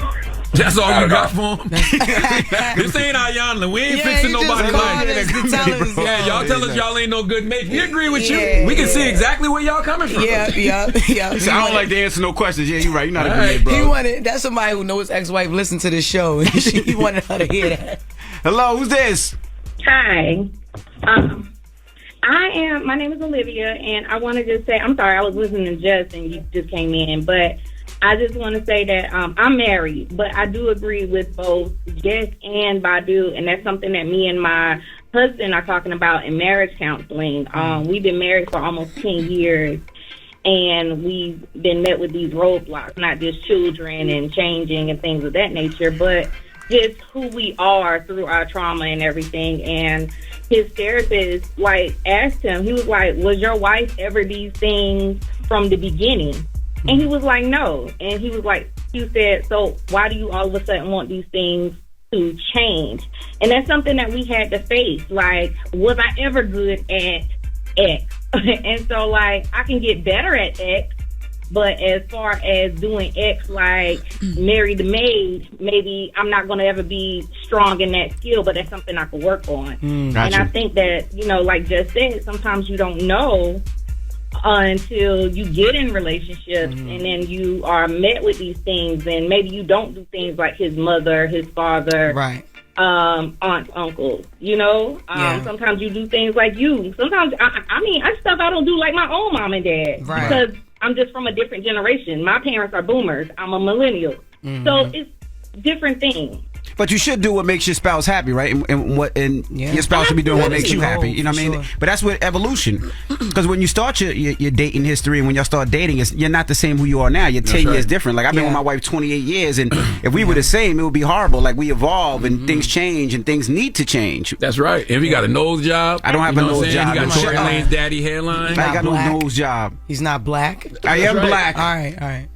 That's all you got for him? This ain't Ayanla. We ain't fixing nobody's life. Yeah, y'all tell us y'all ain't no good mates. We agree with you. We can see exactly where y'all coming from. Yeah. I don't like to answer no questions. Yeah, you're right. You're not a good mate, bro. He wanted, that's somebody who knows his ex-wife listened to this show. And he wanted her to hear that. Hello, who's this? Hi. My name is Olivia, and I want to just say, I'm sorry, I was listening to Jess and you just came in, but I just want to say that I'm married, but I do agree with both Jess and Badu, and that's something that me and my husband are talking about in marriage counseling. We've been married for almost 10 years, and we've been met with these roadblocks, not just children and changing and things of that nature, but just who we are through our trauma and everything. And his therapist, asked him, he was like, was your wife ever these things from the beginning? And he was like, no. And he was like, you said, so why do you all of a sudden want these things to change? And that's something that we had to face. Like, was I ever good at X? And so, I can get better at X, but as far as doing X, marry the maid, maybe I'm not going to ever be strong in that skill, but that's something I can work on. Gotcha. And I think that, like Jess said, sometimes you don't know until you get in relationships, and then you are met with these things, and maybe you don't do things like his mother, his father, right, aunts, uncles. Sometimes you do things like you. Sometimes I stuff I don't do like my own mom and dad, because I'm just from a different generation. My parents are boomers. I'm a millennial, so it's different things. But you should do what makes your spouse happy, right? And your spouse should be doing what makes you happy. You know what I mean? But that's with evolution. Because when you start your dating history, and when y'all start dating, you're not the same who you are now. You're 10 years different. Like, I've been with my wife 28 years, and if we were the same, it would be horrible. Like, we evolve, and things change, and things need to change. That's right. And we got a nose job. I don't have a nose job. You got Tory Lane's daddy hairline. I got no nose job. He's not black. I am black. All right.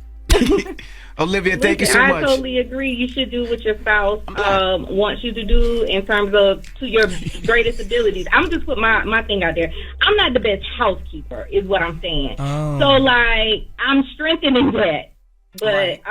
Olivia, thank you so much. I totally agree. You should do what your spouse wants you to do in terms of to your greatest abilities. I'm just put my thing out there. I'm not the best housekeeper, is what I'm saying. So, I'm strengthening that. But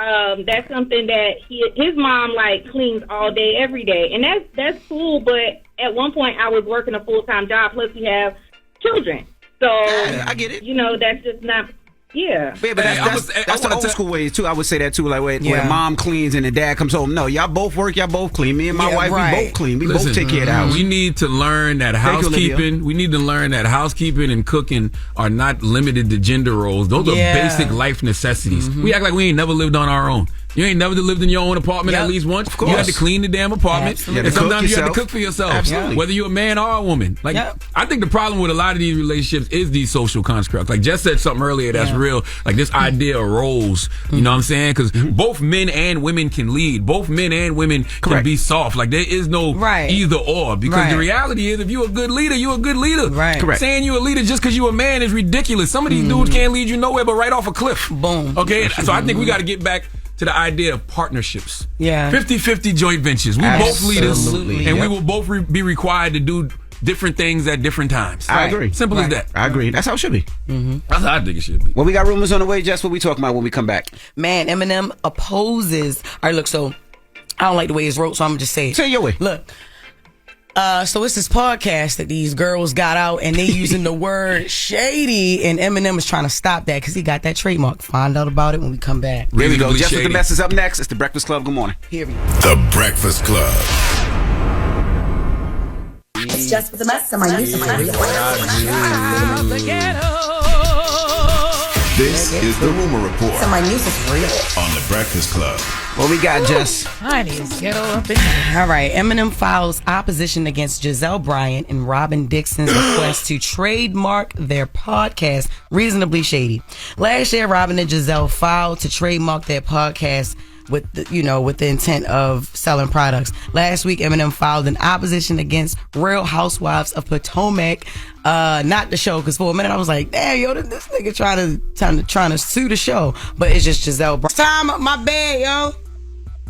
that's something that his mom cleans all day, every day, and that's cool. But at one point, I was working a full-time job. Plus, we have children. So I get it. That's just not. Yeah, but that's the old school ways too. I would say that too. Like where mom cleans and the dad comes home. No, y'all both work. Y'all both clean. Me and my wife, we both clean. We both take care of the house. We need to learn that housekeeping. We need to learn that housekeeping and cooking are not limited to gender roles. Those are basic life necessities. We act like we ain't never lived on our own. You ain't never lived in your own apartment at least once. Of course. You had to clean the damn apartment. And sometimes you have to cook for yourself. Absolutely. Whether you're a man or a woman. I think the problem with a lot of these relationships is these social constructs. Like Jess said something earlier that's real. Like this idea of roles. You know what I'm saying? Because both men and women can lead. Both men and women can be soft. Like there is no either or. Because the reality is if you're a good leader, you're a good leader. Right. Correct. Saying you're a leader just because you're a man is ridiculous. Some of these dudes can't lead you nowhere but right off a cliff. Boom. Okay? So I think we got to get back to the idea of partnerships. 50-50 joint ventures. We both leaders, and we will both be required to do different things at different times. I agree. Simple as that. I agree. That's how it should be. That's how I think it should be. Well, we got rumors on the way, Jess. What we talking about when we come back? Man, Eminem opposes. All right, look, so I don't like the way it's wrote, so I'm going to just say it. Say it your way. Look. So it's this podcast that these girls got out and they using the word shady, and Eminem is trying to stop that because he got that trademark. Find out about it when we come back. Here we go. Jess with the mess is up next. It's The Breakfast Club. Good morning. Here we go. The Breakfast Club. Jess with the mess. And my news is real. This is the Rumor Report. So my news is real. On the Breakfast Club. What we got, Jess? Honey, it's ghetto up in here. All right. Eminem files opposition against Giselle Bryant and Robin Dixon's request to trademark their podcast, Reasonably Shady. Last year, Robin and Giselle filed to trademark their podcast with the intent of selling products. Last week, Eminem filed an opposition against Real Housewives of Potomac, not the show, because for a minute I was like, damn, yo, this nigga trying to sue the show, but it's just Giselle Bryant. Time up, my bad, yo.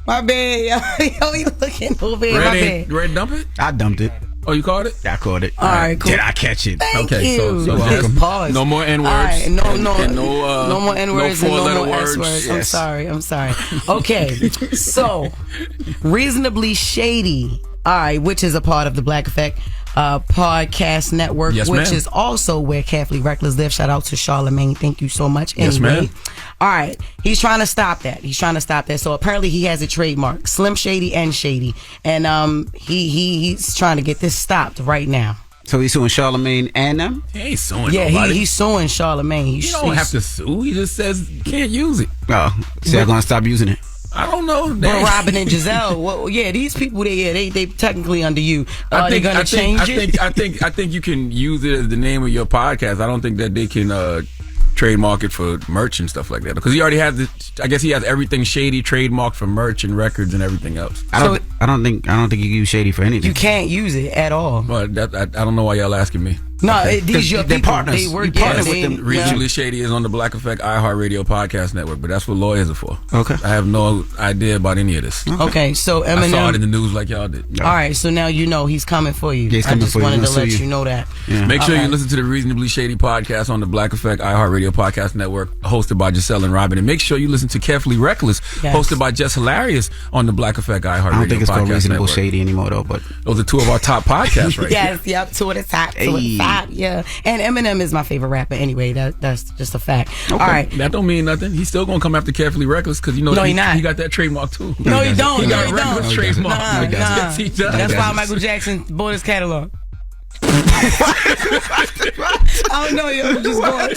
My bad, yo. Yo, he looking over here, my bad. You ready to dump it? I dumped it. Oh, you caught it? I caught it. All right, cool. Did I catch it? Thank Okay, you. so Just pause. no more N-words. All right, no more No N-words and no four-letter more words. S-words. Yes. I'm sorry. Okay, so Reasonably Shady, all right, which is a part of the Black Effect podcast network, Yes, which ma'am. is also where Carefully Reckless lives. Shout out to Charlamagne. Thank you so much. Yes, Anyway. ma'am. All right, he's trying to stop that. So apparently he has a trademark, Slim Shady and Shady, and he's trying to get this stopped right now. So he's suing Charlamagne and them? He ain't suing Yeah, nobody. he's suing Charlamagne. You don't have to sue. He just says you can't use it. Oh, so they're gonna stop using it. I don't know. But Robin and Giselle, well, yeah, these people, they technically under you. Are they gonna change it? I think you can use it as the name of your podcast. I don't think that they can trademark it for merch and stuff like that, because he already has I guess he has everything Shady trademarked for merch and records and everything else. I don't think you can use Shady for anything. You can't use it at all. But I don't know why y'all asking me. No, these your they're people. partners. They work You partner with them. Reasonably Shady is on the Black Effect iHeartRadio podcast network, but that's what lawyers are for. Okay. I have no idea about any of this. Okay, so I saw it in Eminem. the news like y'all did. All right, so now you know he's coming for you. Yeah, he's coming I just for you. wanted He's to gonna let sue you know that. Yeah. Make sure All you right. listen to the Reasonably Shady podcast on the Black Effect iHeartRadio podcast network, hosted by Giselle and Robin. And make sure you listen to Carefully Reckless, Yes. hosted by Jess Hilarious on the Black Effect iHeartRadio podcast I don't think it's called Reasonable network. Shady anymore though, but Those are two of our top podcasts right Yes, yep, to the top, yeah. And Eminem is my favorite rapper anyway. That's just a fact. Okay. All right. That don't mean nothing. He's still gonna come after Carefully Reckless because you know No, that he not. he got that trademark too. No, you don't. He No, got you a Reckless don't. trademark. Nah. Yes, he does. That's why Michael Jackson bought his catalog. I don't know, yo. I'm just going.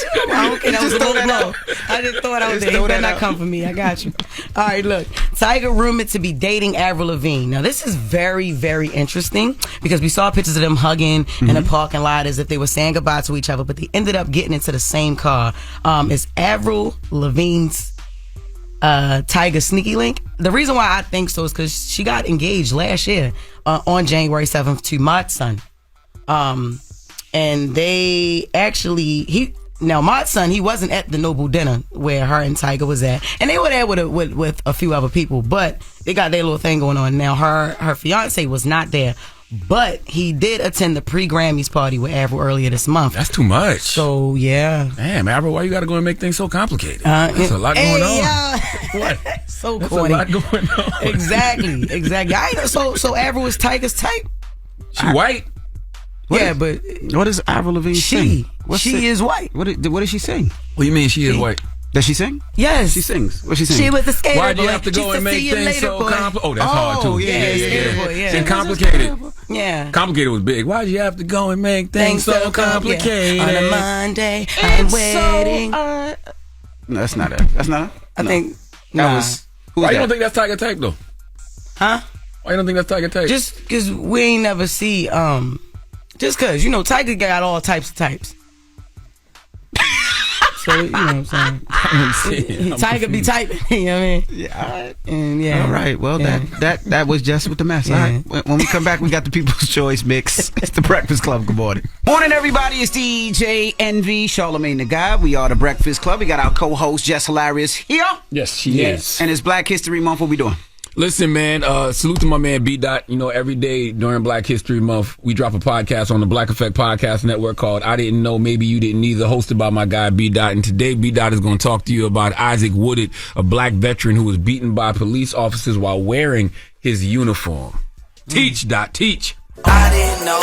Okay, that was a low blow. I just thought I was there. He better not come for me. I got you. All right, look. Tiger rumored to be dating Avril Lavigne. Now, this is very, very interesting because we saw pictures of them hugging in a parking lot as if they were saying goodbye to each other, but they ended up getting into the same car. It's Avril Lavigne's Tiger sneaky link. The reason why I think so is because she got engaged last year on January 7th to Mod's son. And they actually Mod's son, he wasn't at the Noble dinner where her and Tiger was at, and they were there with a few other people, but they got their little thing going on. Now her fiance was not there, but he did attend the pre-Grammys party with Avril earlier this month. That's too much. So yeah, damn, Avril, why you got to go and make things so complicated? There's a lot going on. What? So That's corny. a lot going on. Exactly. So Avril was Tiger's type. She white. But what does Avril Lavigne sing? She is white. What does she sing? What do you mean she is white? Does she sing? Yes. She sings. What she sing? She was the skater Why do you boy. have to go She and said, make "See you things later, so boy." complicated? Oh, that's hard too. Skater boy, yeah. And complicated. Yeah. Complicated was big. Why'd you have to go and make things so complicated? On a Monday, I'm waiting. No, that's not it. That's not it. I think that was. Why you don't think that's Tiger type though? Huh? Why you don't think that's Tiger type? Just because we ain't never see just because Tiger got all types of types. So you know what I'm saying. Tiger be typing. You know what I mean? Yeah. All right. And yeah. All right. Well, that was just with the mess. Yeah. All right. When we come back, we got the People's Choice mix. It's the Breakfast Club. Good morning. Morning, everybody. It's DJ Envy, Charlamagne the Guy. We are the Breakfast Club. We got our co-host Jess Hilarious here. Yes, she is. And it's Black History Month. What we doing? Listen, man, salute to my man B. Dot. Every day during Black History Month, we drop a podcast on the Black Effect Podcast Network called I Didn't Know, Maybe You Didn't Either, hosted by my guy B. Dot. And today, B. Dot is going to talk to you about Isaac Woodard, a black veteran who was beaten by police officers while wearing his uniform. Teach, Dot, teach. I didn't know.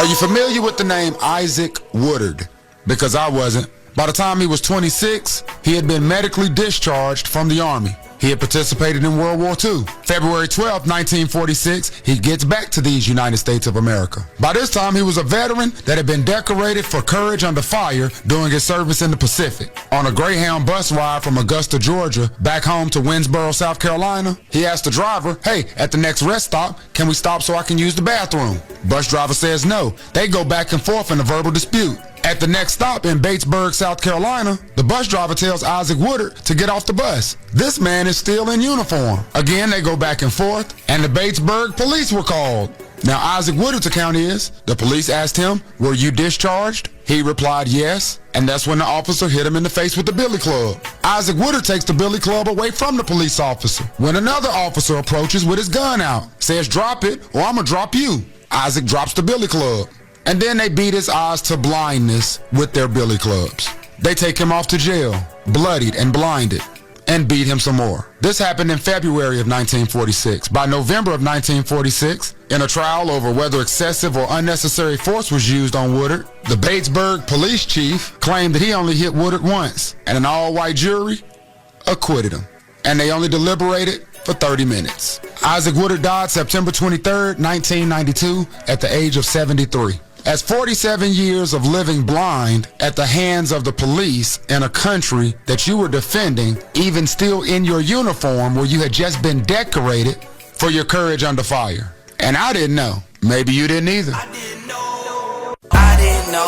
Are you familiar with the name Isaac Woodard? Because I wasn't. By the time he was 26, he had been medically discharged from the Army. He had participated in World War II. February 12, 1946, he gets back to these United States of America. By this time, he was a veteran that had been decorated for courage under fire during his service in the Pacific. On a Greyhound bus ride from Augusta, Georgia, back home to Winsboro, South Carolina, he asked the driver, "Hey, at the next rest stop, can we stop so I can use the bathroom?" Bus driver says no. They go back and forth in a verbal dispute. At the next stop in Batesburg, South Carolina, the bus driver tells Isaac Woodard to get off the bus. This man is still in uniform. Again, they go back and forth, and the Batesburg police were called. Now, Isaac Woodard's account is, the police asked him, "Were you discharged?" He replied, "Yes," and that's when the officer hit him in the face with the billy club. Isaac Woodard takes the billy club away from the police officer. When another officer approaches with his gun out, says, "Drop it, or I'm gonna drop you." Isaac drops the billy club. And then they beat his eyes to blindness with their billy clubs. They take him off to jail, bloodied and blinded, and beat him some more. This happened in February of 1946. By November of 1946, in a trial over whether excessive or unnecessary force was used on Woodard, the Batesburg police chief claimed that he only hit Woodard once, and an all-white jury acquitted him. And they only deliberated for 30 minutes. Isaac Woodard died September 23rd, 1992, at the age of 73. As 47 years of living blind at the hands of the police in a country that you were defending, even still in your uniform where you had just been decorated for your courage under fire. And I didn't know. Maybe you didn't either. I didn't know.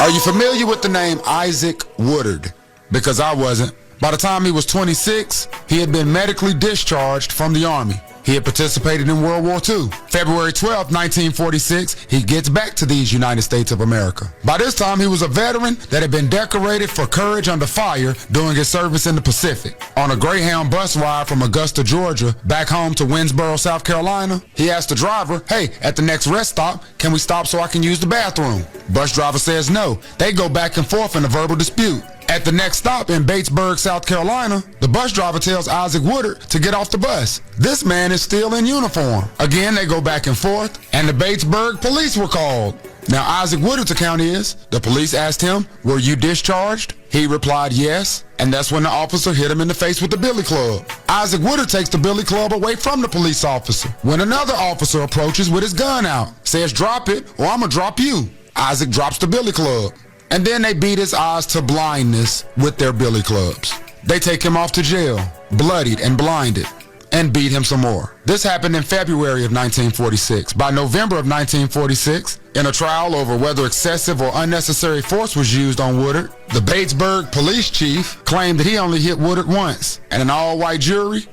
Are you familiar with the name Isaac Woodard? Because I wasn't. By the time he was 26, he had been medically discharged from the Army. He had participated in World War II. February 12, 1946, he gets back to these United States of America. By this time, he was a veteran that had been decorated for courage under fire during his service in the Pacific. On a Greyhound bus ride from Augusta, Georgia, back home to Winsboro, South Carolina, he asked the driver, "Hey, at the next rest stop, can we stop so I can use the bathroom?" Bus driver says no. They go back and forth in a verbal dispute. At the next stop in Batesburg, South Carolina, the bus driver tells Isaac Woodard to get off the bus. This man is still in uniform. Again, they go back and forth, and the Batesburg police were called. Now, Isaac Woodard's account is, the police asked him, "Were you discharged?" He replied, "Yes," and that's when the officer hit him in the face with the billy club. Isaac Woodard takes the billy club away from the police officer. When another officer approaches with his gun out, says, "Drop it, or I'm gonna drop you." Isaac drops the billy club. And then they beat his eyes to blindness with their billy clubs. They take him off to jail, bloodied and blinded, and beat him some more. This happened in February of 1946. By November of 1946, in a trial over whether excessive or unnecessary force was used on Woodard, the Batesburg police chief claimed that he only hit Woodard once, and an all-white jury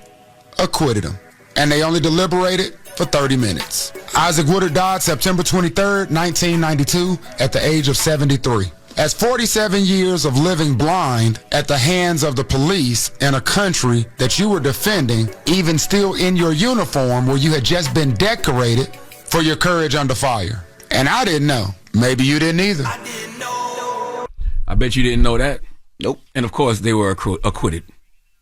acquitted him. And they only deliberated for 30 minutes. Isaac Woodard died September 23rd, 1992, at the age of 73. As 47 years of living blind at the hands of the police in a country that you were defending, even still in your uniform where you had just been decorated for your courage under fire. And I didn't know. Maybe you didn't either. I bet you didn't know that. Nope. And of course, they were acquitted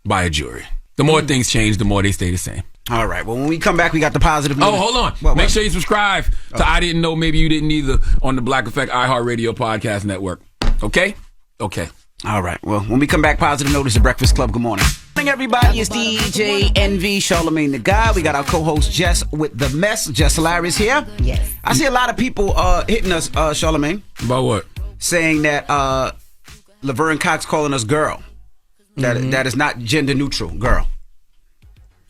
by a jury. The more things change, the more they stay the same. All right. Well, when we come back, we got the positive news. Oh, hold on. What? Make sure you subscribe to I Didn't Know, Maybe You Didn't Either on the Black Effect iHeartRadio Podcast Network. Okay? Okay. All right. Well, when we come back, positive notice, The Breakfast Club. Good morning. Good morning, everybody. It's DJ NV, Charlamagne the Guy. We got our co-host Jess with the mess. Jess Hilarious here. Yes. I see a lot of people hitting us, Charlamagne. About what? Saying that Laverne Cox calling us girl. That is not gender neutral, girl.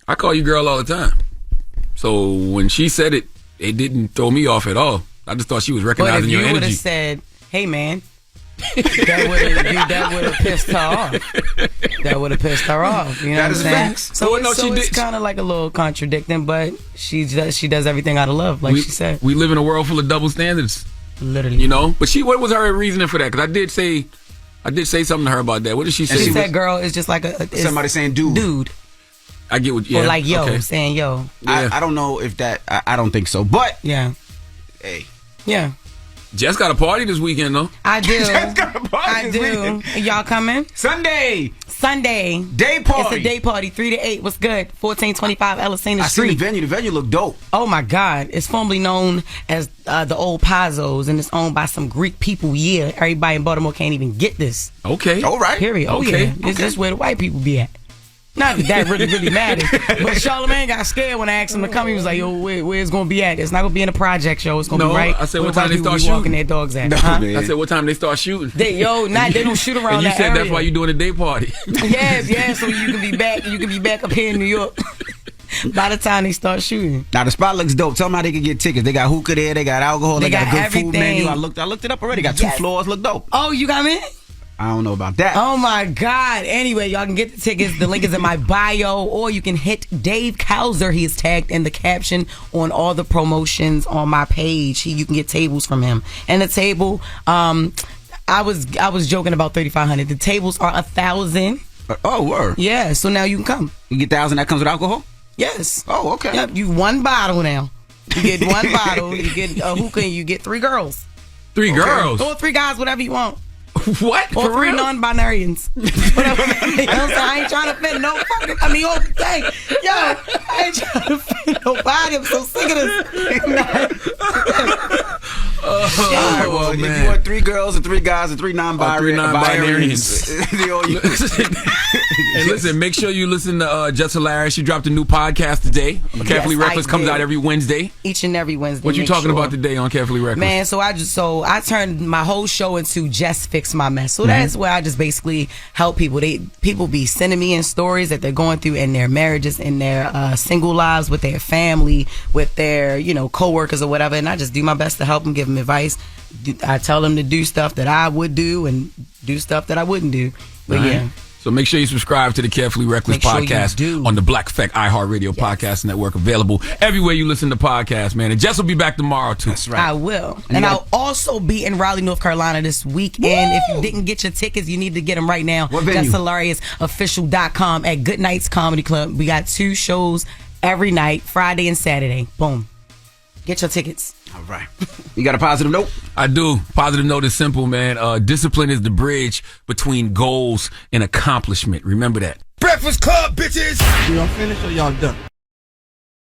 I call you girl all the time. So when she said it, it didn't throw me off at all. I just thought she was recognizing your energy. But if you would have said, "Hey, man," that would have pissed her off. That would have pissed her off. You know that what is I'm saying? facts. So it's kind of like a little contradicting, but she does everything out of love, like she said. We live in a world full of double standards. Literally. You know? But what was her reasoning for that? Because I did say something to her about that. What did she say? She said girl is just like somebody saying dude. Dude. I get what or like yo, saying yo. Yeah. I don't know if that, I don't think so. But, yeah. Hey. Yeah. Jess got a party this weekend, though. I do. Jess got a party this weekend. Y'all coming? Sunday. Sunday. Day party. It's a day party, 3 to 8. What's good? 1425 Elisina I Street. see the venue. The venue look dope. Oh my God. It's formerly known as the Old Pazos, and it's owned by some Greek people. Yeah. Everybody in Baltimore can't even get this. Okay. All right. Period. Oh Okay. yeah. It's just where the white people be at. Not that that really matters. But Charlamagne got scared when I asked him to come. He was like, yo, where it's going to be at? It's not going to be in a project show. It's going to be right. I said, where what time white they start people be walking shooting? their dogs at. No, Huh? man. I said, what time they start shooting? They don't shoot around And you that said area. that's why you doing a day party. Yeah, so you can be back. You can be back up here in New York by the time they start shooting. Now the spot looks dope. Tell them how they can get tickets. They got hookah there. They got alcohol. They got a good everything. food menu. I looked it up already. Got 2 floors. Look dope. Oh, you got me? I don't know about that. Oh my God. Anyway, y'all can get the tickets. The link is in my bio, or you can hit Dave Kauser. He is tagged in the caption on all the promotions on my page. You can get tables from him. And the table, I was joking about 3,500. The tables are 1,000. Oh, word. Yeah, so now you can come. You get 1,000 that comes with alcohol? Yes. Oh, okay. Yep, you 1 bottle now. You get 1 bottle, you get a hookah, and you get 3 girls. 3 girls? Or 3 guys, whatever you want. What? Or For 3 real? non-binarians. Whatever. You know what I'm saying? I ain't trying to fit no fucking. I mean, oh, dang. Yo, I ain't trying to fit nobody. I'm so sick of this. Well, if you want 3 girls and 3 guys and 3 non-binarians. And listen, make sure you listen to Jess Hilarious. She dropped a new podcast today. Carefully Reckless comes out every Wednesday. Each and every Wednesday. What you talking about today on Carefully Reckless? Man, so I turned my whole show into Just Fix My Mess. So that's where I just basically help people. People be sending me in stories that they're going through in their marriages, in their single lives, with their family, with their coworkers or whatever, and I just do my best to help them, give them advice. I tell them to do stuff that I would do and do stuff that I wouldn't do. But yeah. So make sure you subscribe to the Carefully Reckless podcast on the Black Effect iHeartRadio podcast network, available everywhere you listen to podcasts, man. And Jess will be back tomorrow too. That's right. I will. And I'll also be in Raleigh, North Carolina this week. Woo! And if you didn't get your tickets, you need to get them right now. What venue? JessHilariousOfficial.com at Good Nights Comedy Club. We got 2 shows every night, Friday and Saturday. Boom. Get your tickets. All right. You got a positive note? I do. Positive note is simple, man. Discipline is the bridge between goals and accomplishment. Remember that. Breakfast Club, bitches! Y'all finished or y'all done?